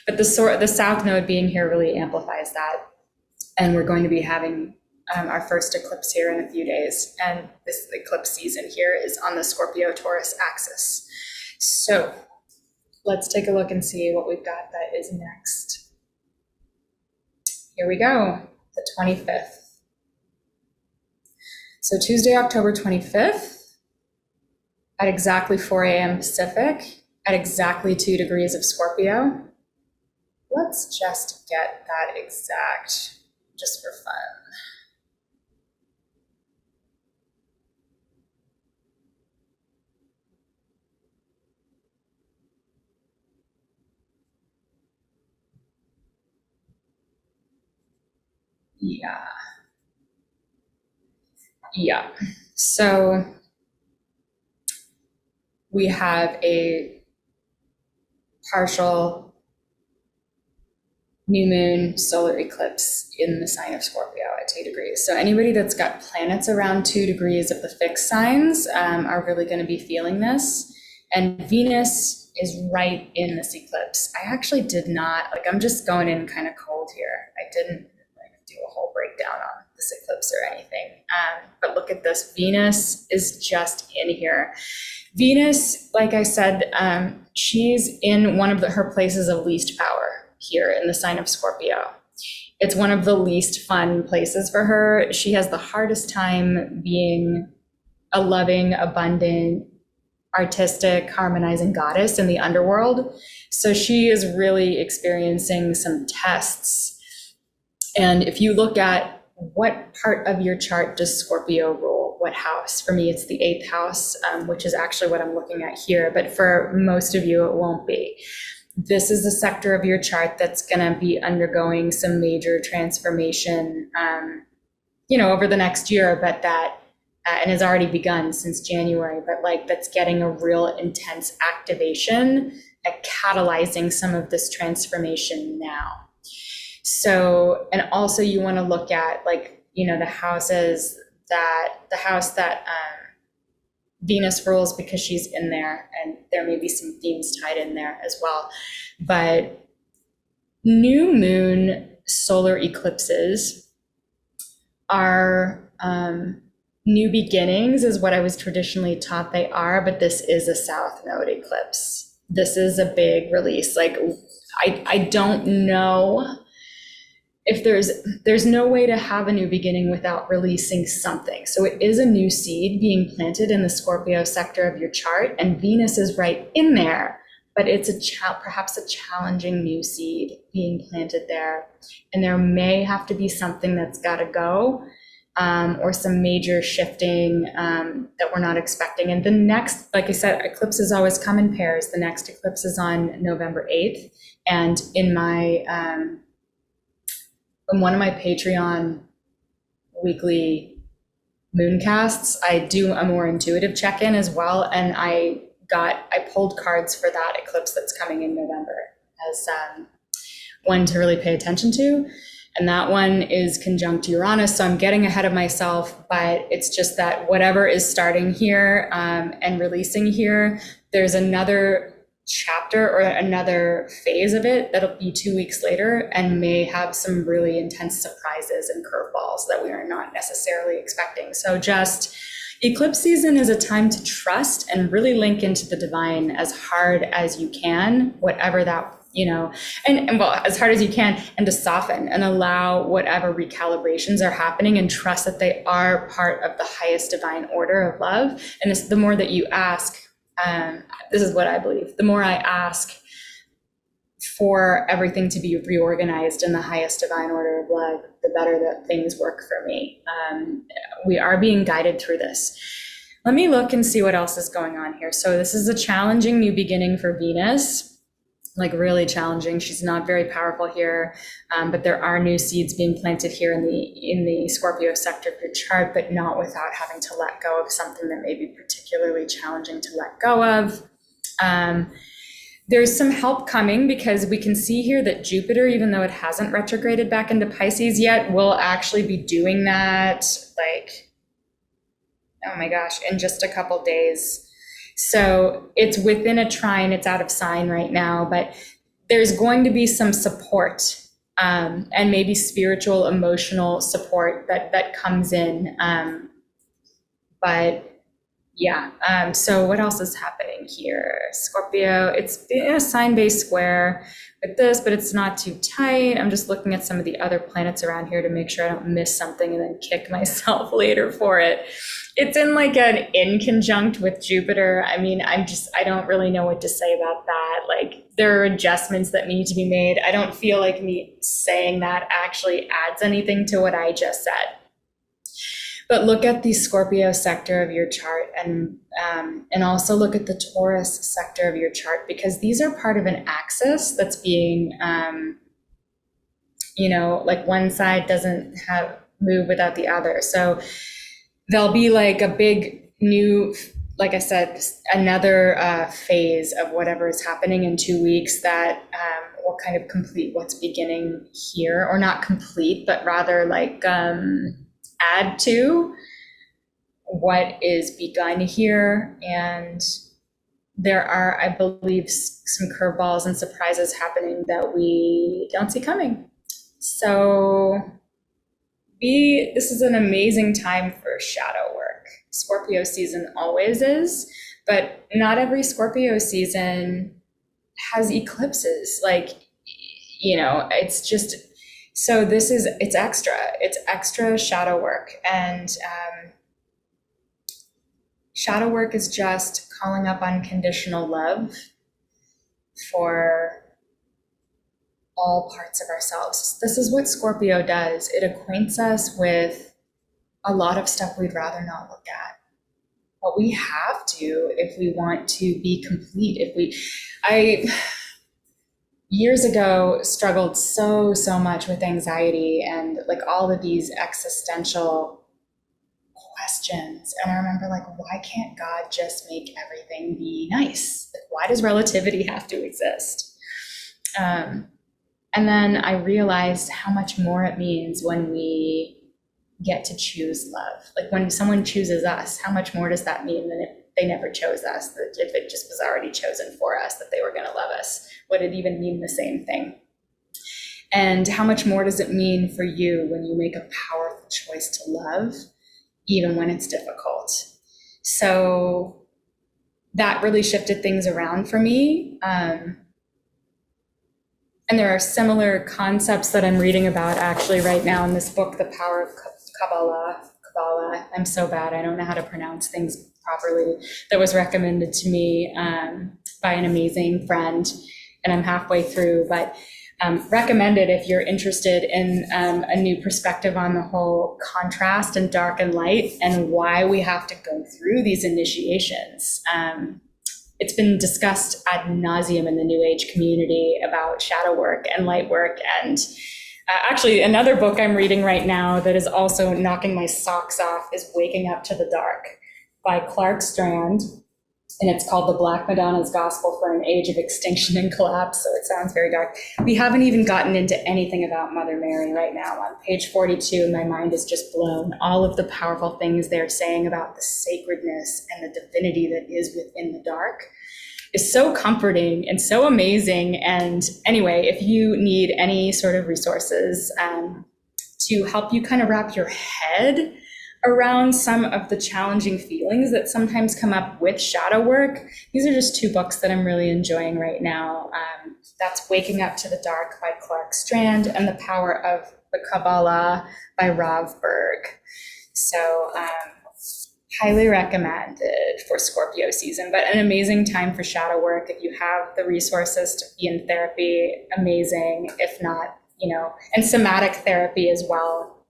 But the South Node being here really amplifies that. And we're going to be having our first eclipse here in a few days. And this eclipse season here is on the Scorpio-Taurus axis. So let's take a look and see what we've got that is next. Here we go, the 25th. So Tuesday, October 25th, at exactly 4 a.m. Pacific, at exactly 2 degrees of Scorpio. Let's just get that exact, just for fun. Yeah. So we have a partial new moon solar eclipse in the sign of Scorpio at 2 degrees. So anybody that's got planets around 2 degrees of the fixed signs are really going to be feeling this. And Venus is right in this eclipse. I actually did not, like, I'm just going in kind of cold here. I didn't like do a whole breakdown on this eclipse or anything. But look at this. Venus is just in here. Venus, like I said, she's in one of her places of least power here in the sign of Scorpio. It's one of the least fun places for her. She has the hardest time being a loving, abundant, artistic, harmonizing goddess in the underworld. So she is really experiencing some tests. And if you look at what part of your chart does Scorpio rule, what house? For me, it's the 8th house, which is actually what I'm looking at here. But for most of you, it won't be. This is a sector of your chart that's going to be undergoing some major transformation, over the next year, but that, and has already begun since January, but like that's getting a real intense activation at catalyzing some of this transformation now. So, and also you want to look at the house that Venus rules, because she's in there, and there may be some themes tied in there as well. But new moon solar eclipses are new beginnings, is what I was traditionally taught they are, but this is a South Node eclipse. This is a big release. Like, I don't know if there's no way to have a new beginning without releasing something. So it is a new seed being planted in the Scorpio sector of your chart, and Venus is right in there, but it's perhaps a challenging new seed being planted there. And there may have to be something that's got to go, or some major shifting that we're not expecting. And the next, like I said, eclipses always come in pairs. The next eclipse is on November 8th. And in one of my Patreon weekly mooncasts, I do a more intuitive check-in as well. And I pulled cards for that eclipse that's coming in November as one to really pay attention to. And that one is conjunct Uranus. So I'm getting ahead of myself, but it's just that whatever is starting here and releasing here, there's another chapter or another phase of it that'll be 2 weeks later and may have some really intense surprises and curveballs that we are not necessarily expecting. So just eclipse season is a time to trust and really link into the divine as hard as you can, whatever that, and well, as hard as you can, and to soften and allow whatever recalibrations are happening and trust that they are part of the highest divine order of love. And it's the more that you ask, this is what I believe, the more I ask for everything to be reorganized in the highest divine order of love, the better that things work for me. We are being guided through this. Let me look and see what else is going on here. So this is a challenging new beginning for Venus, like really challenging. She's not very powerful here, but there are new seeds being planted here in the Scorpio sector of your chart, but not without having to let go of something that may be particularly challenging to let go of. There's some help coming because we can see here that Jupiter, even though it hasn't retrograded back into Pisces yet, will actually be doing that, like, oh my gosh, in just a couple days. So it's within a trine, it's out of sign right now, but there's going to be some support and maybe spiritual, emotional support that comes in. But yeah, so what else is happening here? Scorpio, it's in a sign-based square with this, but it's not too tight. I'm just looking at some of the other planets around here to make sure I don't miss something and then kick myself later for it. It's in like an in conjunct with Jupiter. I mean, I don't really know what to say about that. Like, there are adjustments that need to be made. I don't feel like me saying that actually adds anything to what I just said. But look at the Scorpio sector of your chart and also look at the Taurus sector of your chart, because these are part of an axis that's being, like one side doesn't move without the other. So there'll be like a big new, like I said, another phase of whatever is happening in 2 weeks that will kind of complete what's beginning here, or not complete, but rather like add to what is begun here. And there are, I believe, some curveballs and surprises happening that we don't see coming. So this is an amazing time for shadow work. Scorpio season always is, but not every Scorpio season has eclipses. Like, it's just, so it's extra shadow work. And shadow work is just calling up unconditional love for all parts of ourselves. This is what Scorpio does. It acquaints us with a lot of stuff we'd rather not look at. But we have to if we want to be complete. I years ago struggled so much with anxiety and like all of these existential questions. And I remember like, why can't God just make everything be nice? Like, why does relativity have to exist? And then I realized how much more it means when we get to choose love. Like when someone chooses us, how much more does that mean than if they never chose us, that if it just was already chosen for us, that they were going to love us? Would it even mean the same thing? And how much more does it mean for you when you make a powerful choice to love, even when it's difficult? So that really shifted things around for me. And there are similar concepts that I'm reading about actually right now in this book, The Power of Kabbalah. I'm so bad. I don't know how to pronounce things properly. That was recommended to me by an amazing friend, and I'm halfway through, but recommended if you're interested in a new perspective on the whole contrast and dark and light and why we have to go through these initiations. It's been discussed ad nauseum in the New Age community about shadow work and light work. And actually, another book I'm reading right now that is also knocking my socks off is Waking Up to the Dark by Clark Strand. And it's called The Black Madonna's Gospel for an Age of Extinction and Collapse. So it sounds very dark. We haven't even gotten into anything about Mother Mary right now. On page 42, my mind is just blown. All of the powerful things they're saying about the sacredness and the divinity that is within the dark. is so comforting and so amazing. And anyway, if you need any sort of resources to help you kind of wrap your head around some of the challenging feelings that sometimes come up with shadow work, these are just 2 books that I'm really enjoying right now. That's Waking Up to the Dark by Clark Strand and The Power of the Kabbalah by Rav Berg. So highly recommended for Scorpio season, but an amazing time for shadow work. If you have the resources to be in therapy, amazing. If not, and somatic therapy as well.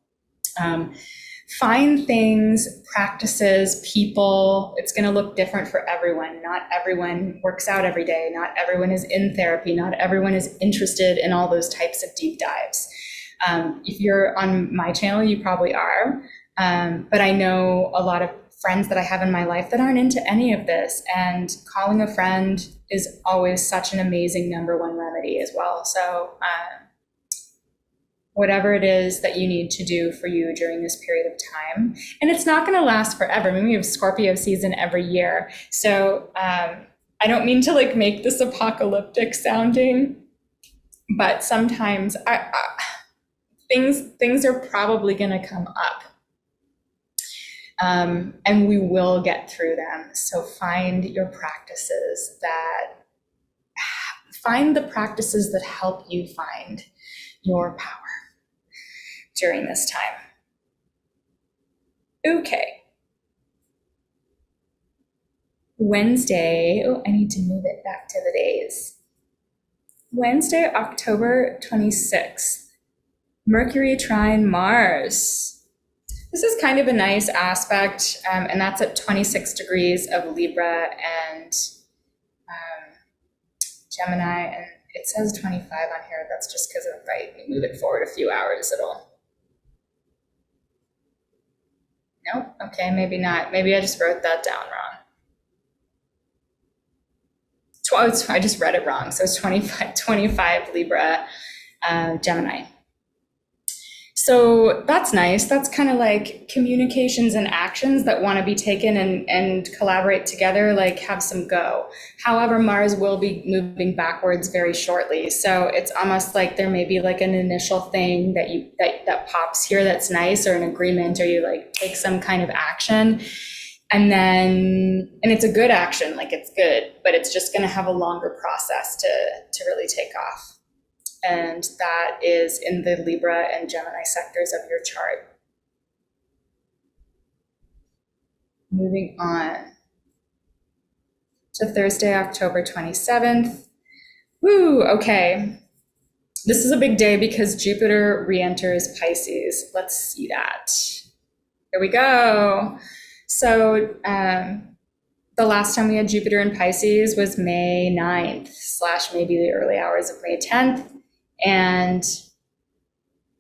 Find things, practices, people. It's going to look different for everyone. Not everyone works out every day. Not everyone is in therapy. Not everyone is interested in all those types of deep dives. If you're on my channel, you probably are. But I know a lot of friends that I have in my life that aren't into any of this, and calling a friend is always such an amazing #1 remedy as well. So whatever it is that you need to do for you during this period of time, and it's not going to last forever. I mean, we have Scorpio season every year. So I don't mean to make this apocalyptic sounding, but sometimes things are probably going to come up. And we will get through them. So find the practices that help you find your power during this time. Okay. Wednesday, I need to move it back to the days. Wednesday, October 26th, Mercury trine Mars. This is kind of a nice aspect, and that's at 26 degrees of Libra and Gemini, and it says 25 on here. That's just because if I move it forward a few hours, nope, okay, maybe not. Maybe I just wrote that down wrong. I just read it wrong, so it's 25 Libra, Gemini. So that's nice. That's kind of like communications and actions that want to be taken and collaborate together, have some go. However, Mars will be moving backwards very shortly. So it's almost like there may be an initial thing that pops here that's nice, or an agreement, or you take some kind of action. And it's a good action, it's good, but it's just going to have a longer process to really take off. And that is in the Libra and Gemini sectors of your chart. Moving on to Thursday, October 27th. Woo, okay. This is a big day because Jupiter re-enters Pisces. Let's see that. Here we go. So the last time we had Jupiter in Pisces was May 9th / maybe the early hours of May 10th. And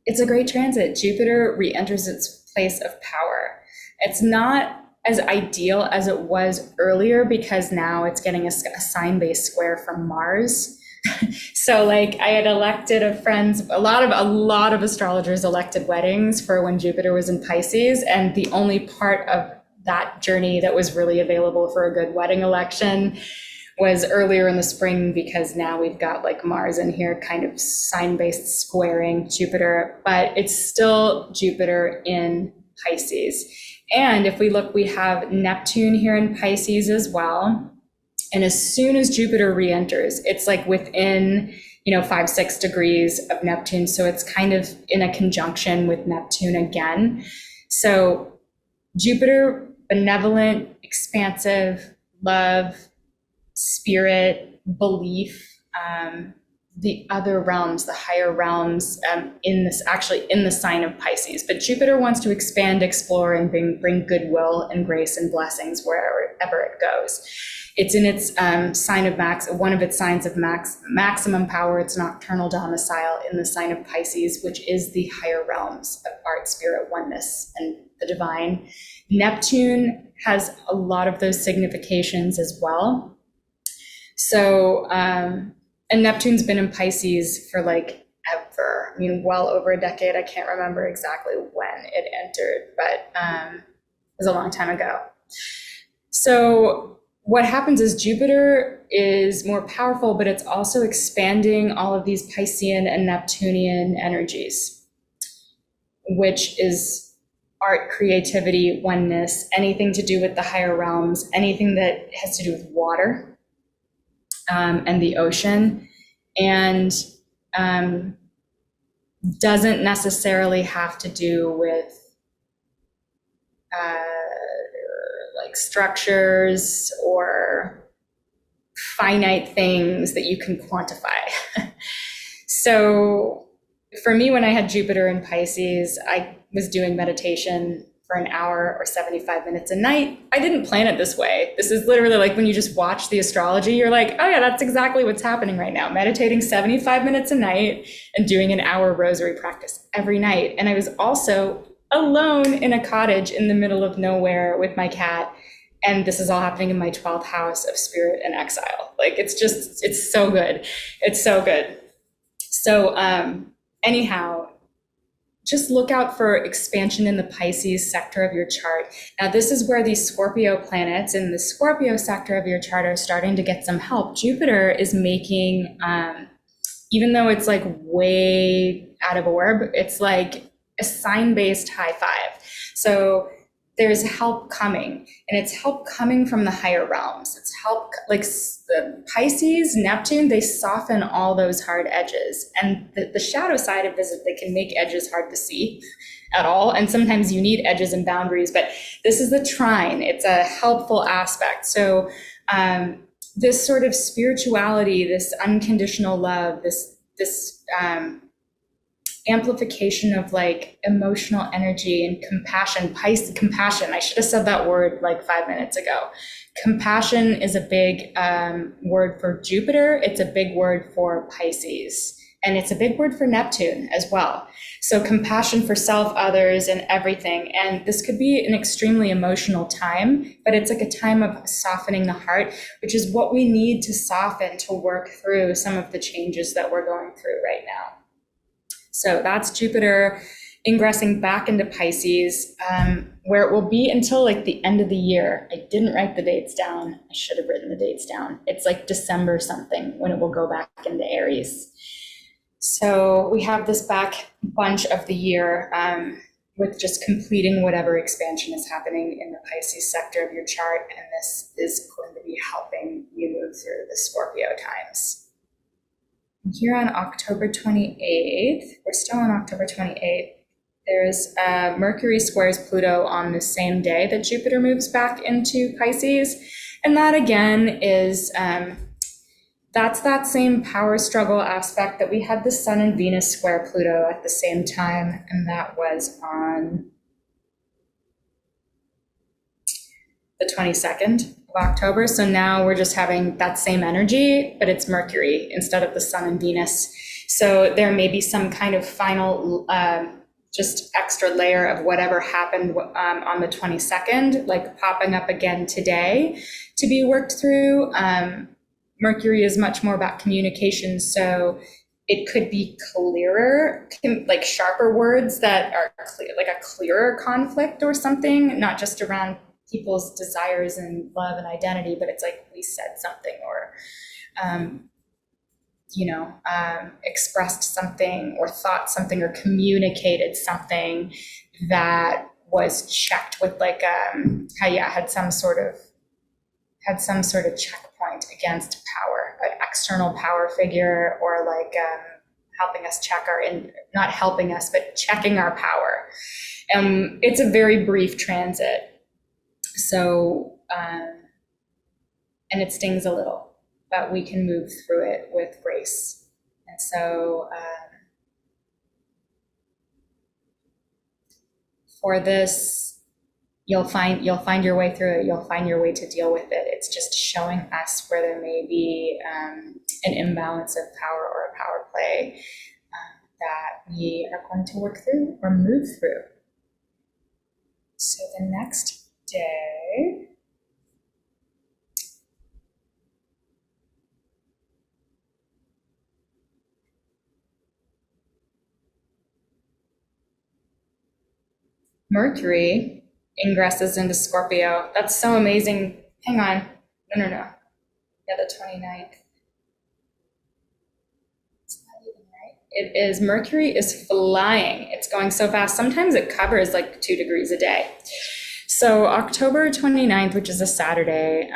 it's a great transit. Jupiter re-enters its place of power. It's not as ideal as it was earlier because now it's getting a sign-based square from Mars. So I had elected a lot of astrologers elected weddings for when Jupiter was in Pisces, and the only part of that journey that was really available for a good wedding election was earlier in the spring, because now we've got Mars in here kind of sign-based squaring Jupiter, but it's still Jupiter in Pisces. And if we look, we have Neptune here in Pisces as well. And as soon as Jupiter re-enters, it's within, 5-6 degrees of Neptune. So it's kind of in a conjunction with Neptune again. So Jupiter, benevolent, expansive, love, spirit, belief, the other realms, the higher realms, in the sign of Pisces. But Jupiter wants to expand, explore, and bring goodwill and grace and blessings wherever it goes. It's in its sign of one of its signs of maximum power, its nocturnal domicile in the sign of Pisces, which is the higher realms of art, spirit, oneness, and the divine. Neptune has a lot of those significations as well. So, and Neptune's been in Pisces for ever. Well over a decade. I can't remember exactly when it entered, but it was a long time ago. So what happens is Jupiter is more powerful, but it's also expanding all of these Piscean and Neptunian energies, which is art, creativity, oneness, anything to do with the higher realms, anything that has to do with water and the ocean, and doesn't necessarily have to do with like structures or finite things that you can quantify. So for me, when I had Jupiter in Pisces, I was doing meditation for an hour or 75 minutes a night. I didn't plan it this way. This is literally like when you just watch the astrology, you're like, oh yeah, that's exactly what's happening right now. Meditating 75 minutes a night and doing an hour rosary practice every night. And I was also alone in a cottage in the middle of nowhere with my cat. And this is all happening in my 12th house of spirit and exile. Like, it's so good. It's so good. So anyhow, just look out for expansion in the Pisces sector of your chart. Now, this is where these Scorpio planets in the Scorpio sector of your chart are starting to get some help. Jupiter is making, even though it's like way out of orb, it's like a sign-based high five. So there's help coming, and it's help coming from the higher realms. It's help, like the Pisces, Neptune, they soften all those hard edges. And the shadow side of this is they can make edges hard to see at all. And sometimes you need edges and boundaries, but this is the trine. It's a helpful aspect. So this sort of spirituality, this unconditional love, this amplification of like emotional energy and compassion. Compassion, I should have said that word like 5 minutes ago. Compassion is a big word for Jupiter. It's a big word for Pisces. And it's a big word for Neptune as well. So compassion for self, others, and everything. And this could be an extremely emotional time, but it's like a time of softening the heart, which is what we need to soften to work through some of the changes that we're going through right now. So that's Jupiter ingressing back into Pisces, where it will be until like the end of the year. I didn't write the dates down. I should have written the dates down. It's like December something when it will go back into Aries. So we have this back bunch of the year with just completing whatever expansion is happening in the Pisces sector of your chart. And this is going to be helping you move through the Scorpio times. Here on October 28th, we're still on October 28th, there's Mercury squares Pluto on the same day that Jupiter moves back into Pisces. And that again is, that's that same power struggle aspect that we had the Sun and Venus square Pluto at the same time. And that was on the 22nd of October. So now we're just having that same energy, but it's Mercury instead of the Sun and Venus. So there may be some kind of final just extra layer of whatever happened on the 22nd, like popping up again today to be worked through. Mercury is much more about communication. So it could be clearer, like sharper words that are clear, like a clearer conflict or something, not just around people's desires and love and identity, but it's like we said something or, expressed something or thought something or communicated something that was checked with like, had some sort of checkpoint against power, an external power figure, or like helping us check not helping us, but checking our power. It's a very brief transit. So, and it stings a little, but we can move through it with grace. And so for this, you'll find your way through it. You'll find your way to deal with it. It's just showing us where there may be an imbalance of power or a power play that we are going to work through or move through. So the next day, Mercury ingresses into Scorpio. That's so amazing. Hang on. No. Yeah, the 29th. It's not even right. It is, Mercury is flying. It's going so fast. Sometimes it covers like 2 degrees a day. So October 29th, which is a Saturday,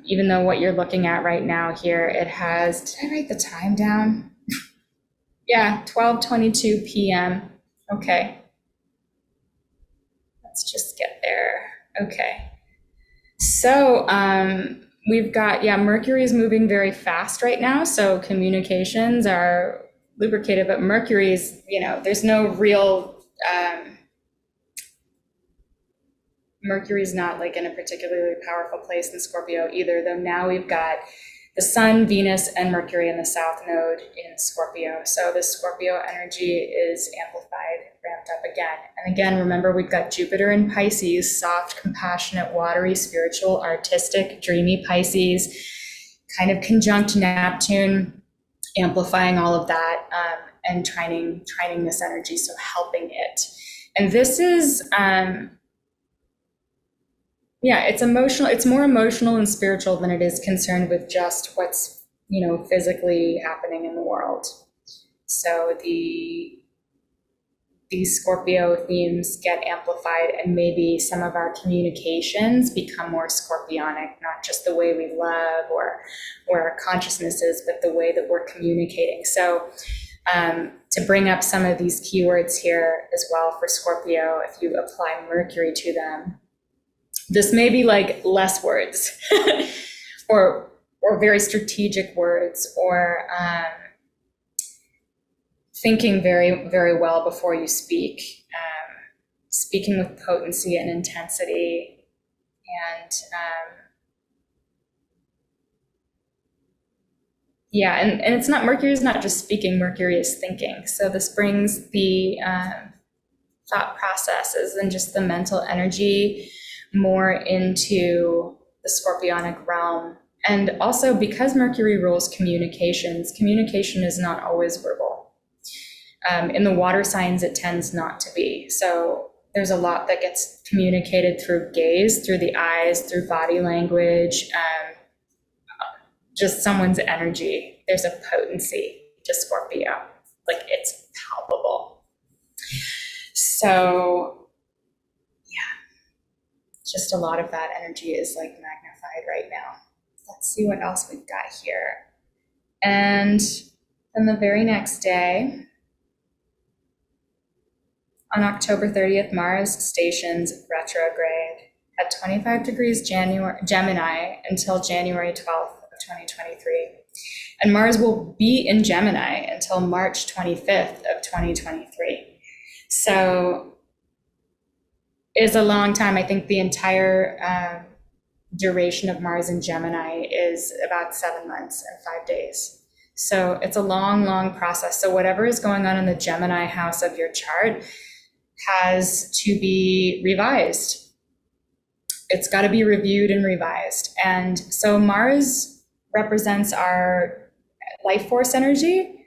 even though what you're looking at right now here, it has, did I write the time down? Yeah, 12:22 p.m. Okay. Let's just get there. Okay. So we've got, yeah, Mercury is moving very fast right now. So communications are lubricated, but Mercury's, there's no real, Mercury's not like in a particularly powerful place in Scorpio either, though now we've got the Sun, Venus, and Mercury in the South Node in Scorpio. So the Scorpio energy is amplified, ramped up again. And again, remember, we've got Jupiter in Pisces, soft, compassionate, watery, spiritual, artistic, dreamy Pisces, kind of conjunct Neptune, amplifying all of that, and trining this energy, so helping it. And this is, it's emotional. It's more emotional and spiritual than it is concerned with just what's, physically happening in the world. So these Scorpio themes get amplified, and maybe some of our communications become more scorpionic, not just the way we love or where our consciousness is, but the way that we're communicating. So to bring up some of these keywords here as well for Scorpio, if you apply Mercury to them, this may be like less words or very strategic words, or thinking very, very well before you speak, speaking with potency and intensity, and and it's not, Mercury is not just speaking, Mercury is thinking. So this brings the thought processes and just the mental energy more into the scorpionic realm. And also, because Mercury rules communications, communication is not always verbal. In the water signs, it tends not to be. So there's a lot that gets communicated through gaze, through the eyes, through body language, just someone's energy. There's a potency to Scorpio, like it's palpable. So just a lot of that energy is like magnified right now. Let's see what else we've got here. And then the very next day, on October 30th, Mars stations retrograde at 25 degrees Gemini until January 12th of 2023. And Mars will be in Gemini until March 25th of 2023. So is a long time. I think the entire duration of Mars in Gemini is about 7 months and 5 days. So it's a long, long process. So whatever is going on in the Gemini house of your chart has to be revised. It's got to be reviewed and revised. And so Mars represents our life force energy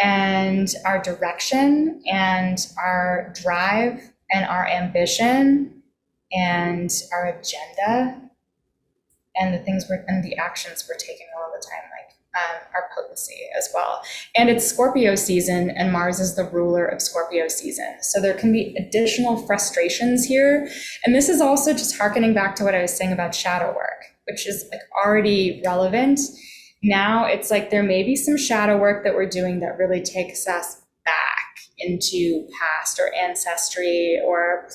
and our direction and our drive and our ambition and our agenda and the things and the actions we're taking all the time, like our potency as well. And it's Scorpio season, and Mars is the ruler of Scorpio season. So there can be additional frustrations here. And this is also just harkening back to what I was saying about shadow work, which is like already relevant. Now it's like there may be some shadow work that we're doing that really takes us back into past or ancestry, or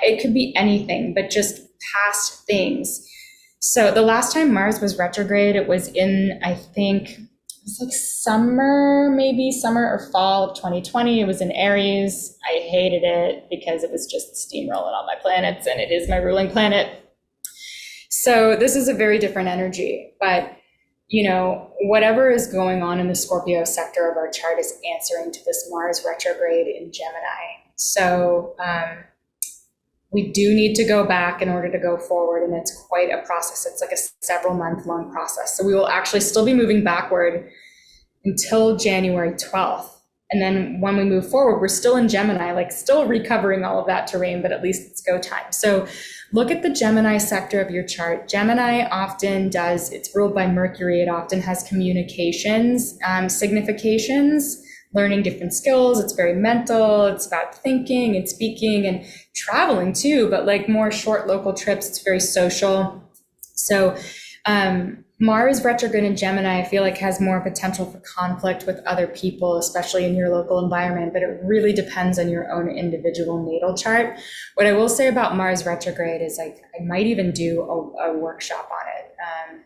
it could be anything, but just past things. So the last time Mars was retrograde, it was in, I think, it was like summer or fall of 2020. It was in Aries. I hated it because it was just steamrolling all my planets, and it is my ruling planet. So this is a very different energy, but whatever is going on in the Scorpio sector of our chart is answering to this Mars retrograde in Gemini. So we do need to go back in order to go forward, and it's quite a process. It's like a several month long process. So we will actually still be moving backward until January 12th And then when we move forward, we're still in Gemini, like still recovering all of that terrain, but at least it's go time. So look at the Gemini sector of your chart. Gemini often does, it's ruled by Mercury. It often has communications, significations, learning different skills. It's very mental. It's about thinking and speaking and traveling too, but like more short local trips. It's very social. So Mars retrograde in Gemini, I feel like has more potential for conflict with other people, especially in your local environment, but it really depends on your own individual natal chart. What I will say about Mars retrograde is like, I might even do a workshop on it.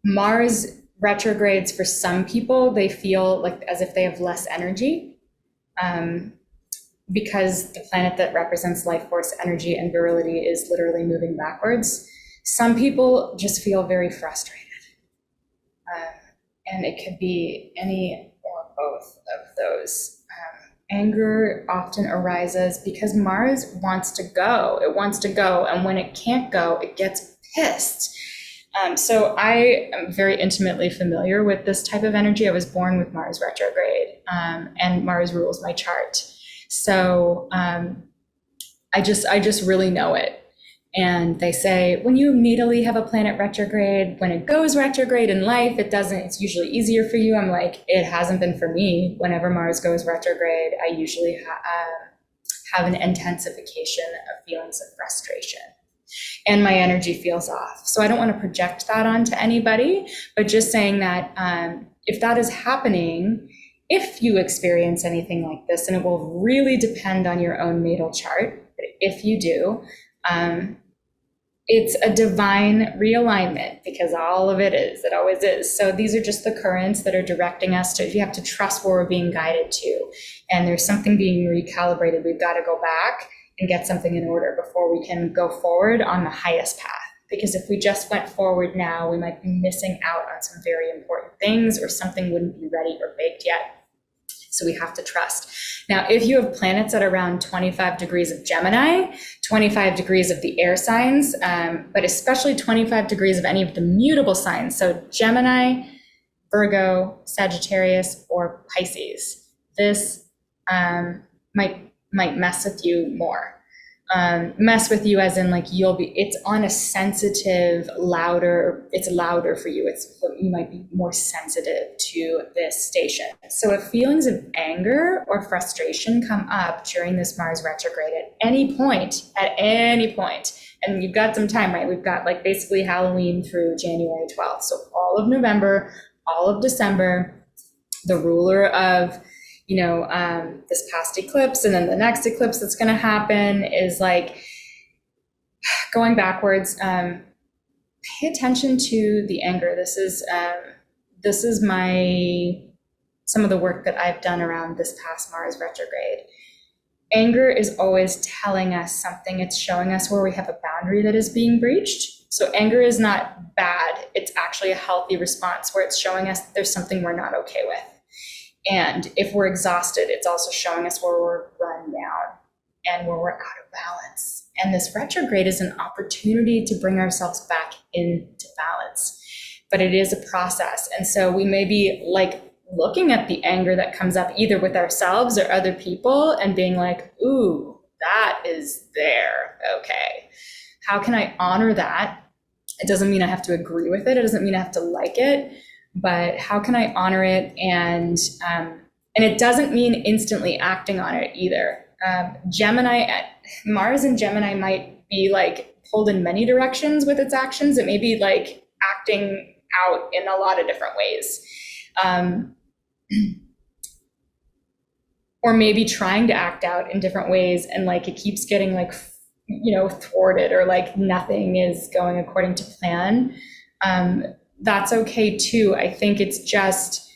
Mars retrogrades, for some people, they feel like as if they have less energy, because the planet that represents life force, energy, and virility is literally moving backwards. Some people just feel very frustrated. And it could be any or both of those. Anger often arises because Mars wants to go. It wants to go. And when it can't go, it gets pissed. So I am very intimately familiar with this type of energy. I was born with Mars retrograde, and Mars rules my chart. So I just really know it. And they say, when you natally have a planet retrograde, when it goes retrograde in life, it's usually easier for you. I'm like, it hasn't been for me. Whenever Mars goes retrograde, I usually have an intensification of feelings of frustration. And my energy feels off. So I don't want to project that onto anybody, but just saying that if that is happening, if you experience anything like this, and it will really depend on your own natal chart, but if you do, it's a divine realignment, because all of it always is. So these are just the currents that are directing us to, you have to trust where we're being guided to. And there's something being recalibrated. We've got to go back and get something in order before we can go forward on the highest path. Because if we just went forward now, we might be missing out on some very important things, or something wouldn't be ready or baked yet. So we have to trust. Now, if you have planets at around 25 degrees of Gemini, 25 degrees of the air signs, but especially 25 degrees of any of the mutable signs, so Gemini, Virgo, Sagittarius, or Pisces, this might mess with you more. Mess with you as in like it's on a sensitive, it's louder for you. You might be more sensitive to this station. So if feelings of anger or frustration come up during this Mars retrograde at any point, and you've got some time, right? We've got like basically Halloween through January 12th. So all of November, all of December, the ruler of this past eclipse and then the next eclipse that's going to happen is like going backwards. Pay attention to the anger. This is some of the work that I've done around this past Mars retrograde. Anger is always telling us something. It's showing us where we have a boundary that is being breached. So anger is not bad. It's actually a healthy response where it's showing us that there's something we're not okay with. And if we're exhausted, it's also showing us where we're run down and where we're out of balance. And this retrograde is an opportunity to bring ourselves back into balance, but it is a process. And so we may be like looking at the anger that comes up either with ourselves or other people and being like, ooh, that is there. Okay. How can I honor that? It doesn't mean I have to agree with it. It doesn't mean I have to like it. But how can I honor it? And it doesn't mean instantly acting on it either. Mars in Gemini might be like pulled in many directions with its actions. It may be like acting out in a lot of different ways. Or maybe trying to act out in different ways, and like it keeps getting like, thwarted, or like nothing is going according to plan. That's okay too. I think it's just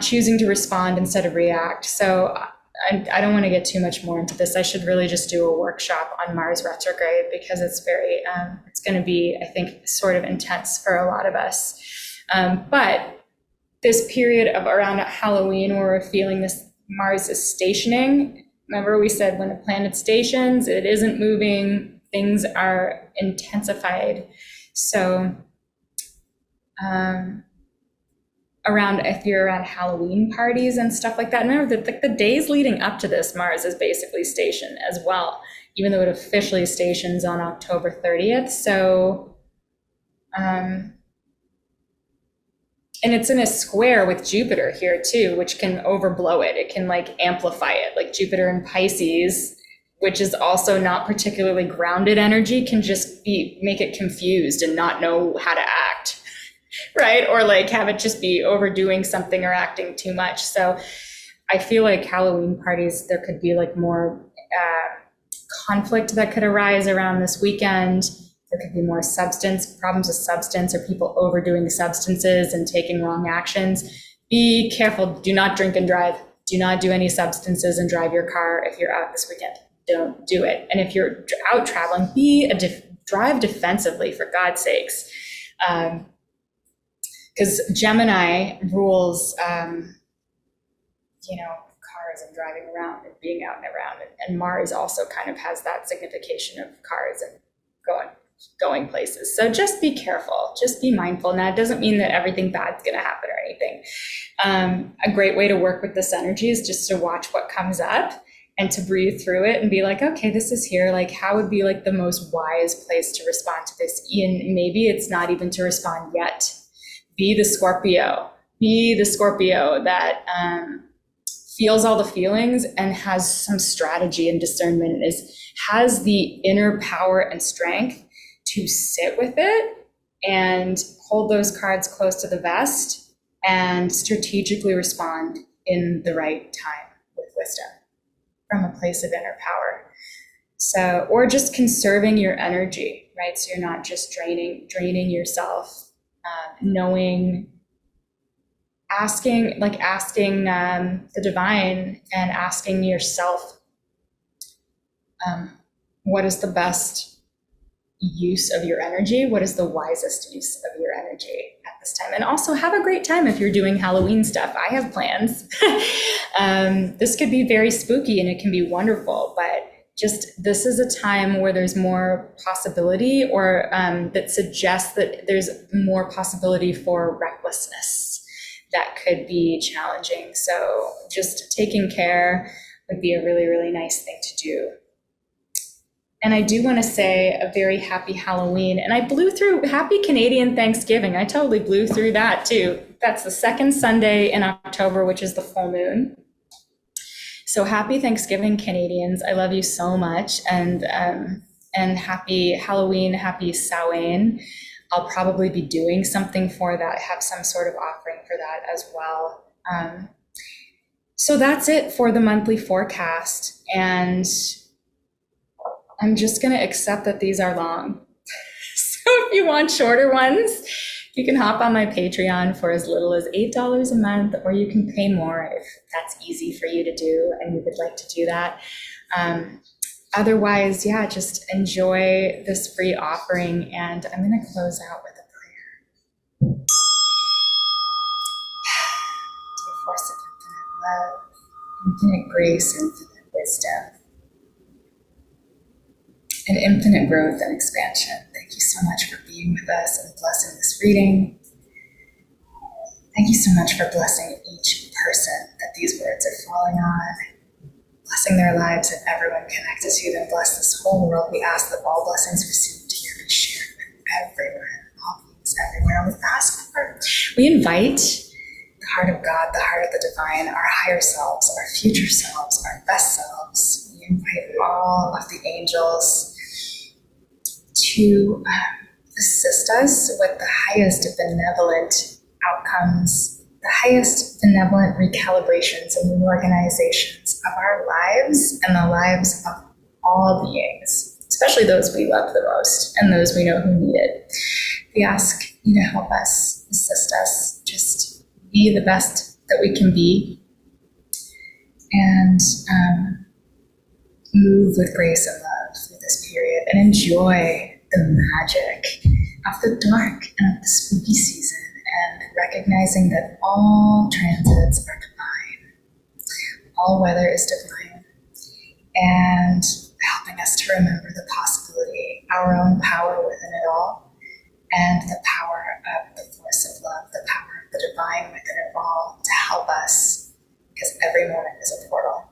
choosing to respond instead of react. So I don't want to get too much more into this. I should really just do a workshop on Mars retrograde, because it's it's going to be, I think, sort of intense for a lot of us. But this period of around Halloween, where we're feeling this Mars is stationing. Remember we said when a planet stations, it isn't moving, things are intensified. So around, if you're around Halloween parties and stuff like that. Remember that the days leading up to this, Mars is basically stationed as well, even though it officially stations on October 30th. So, and it's in a square with Jupiter here too, which can overblow it. It can like amplify it, like Jupiter in Pisces, which is also not particularly grounded energy, can just make it confused and not know how to act. Right? Or like have it just be overdoing something or acting too much. So I feel like Halloween parties, there could be like more conflict that could arise around this weekend. There could be more problems with substance, or people overdoing substances and taking wrong actions. Be careful. Do not drink and drive. Do not do any substances and drive your car if you're out this weekend. Don't do it. And if you're out traveling, drive defensively, for God's sakes. Because Gemini rules, cars and driving around and being out and around. And Mars also kind of has that signification of cars and going places. So just be careful, just be mindful. Now, it doesn't mean that everything bad's going to happen or anything. A great way to work with this energy is just to watch what comes up and to breathe through it and be like, okay, this is here. Like, how would be like the most wise place to respond to this? And maybe it's not even to respond yet. Be the Scorpio that feels all the feelings and has some strategy and discernment, and has the inner power and strength to sit with it and hold those cards close to the vest and strategically respond in the right time with wisdom from a place of inner power. So, or just conserving your energy, right? So you're not just draining yourself. Asking the divine and asking yourself, what is the best use of your energy? What is the wisest use of your energy at this time? And also have a great time if you're doing Halloween stuff. I have plans. This could be very spooky and it can be wonderful, but this is a time where there's more possibility, or that suggests that there's more possibility for recklessness that could be challenging. So just taking care would be a really, really nice thing to do. And I do want to say a very happy Halloween. And I blew through Happy Canadian Thanksgiving. I totally blew through that too. That's the second Sunday in October, which is the full moon. So happy Thanksgiving, Canadians. I love you so much. And happy Halloween, happy Samhain. I'll probably be doing something for that, have some sort of offering for that as well. So that's it for the monthly forecast. And I'm just going to accept that these are long. So if you want shorter ones, you can hop on my Patreon for as little as $8 a month, or you can pay more if that's easy for you to do and you would like to do that. Otherwise, just enjoy this free offering, and I'm going to close out with a prayer. Dear force of infinite love, infinite grace, infinite wisdom, and infinite growth and expansion, thank you so much for being with us and blessing this reading. Thank you so much for blessing each person that these words are falling on, blessing their lives and everyone connected to them. Bless this whole world. We ask that all blessings received here be shared with everyone, all beings everywhere. We invite the heart of God, the heart of the divine, our higher selves, our future selves, our best selves. We invite all of the angels to assist us with the highest benevolent outcomes, the highest benevolent recalibrations and reorganizations of our lives and the lives of all beings, especially those we love the most and those we know who need it. We ask you to help us, assist us, just be the best that we can be, and move with grace and love through this period and enjoy the magic of the dark and of the spooky season, and recognizing that all transits are divine, all weather is divine, and helping us to remember the possibility, our own power within it all, and the power of the force of love, the power of the divine within it every moment is a portal.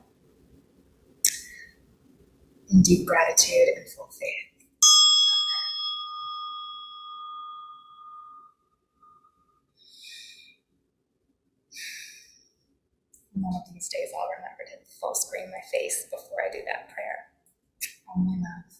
In deep gratitude and full faith. One of these days I'll remember to full screen my face before I do that prayer. All my love.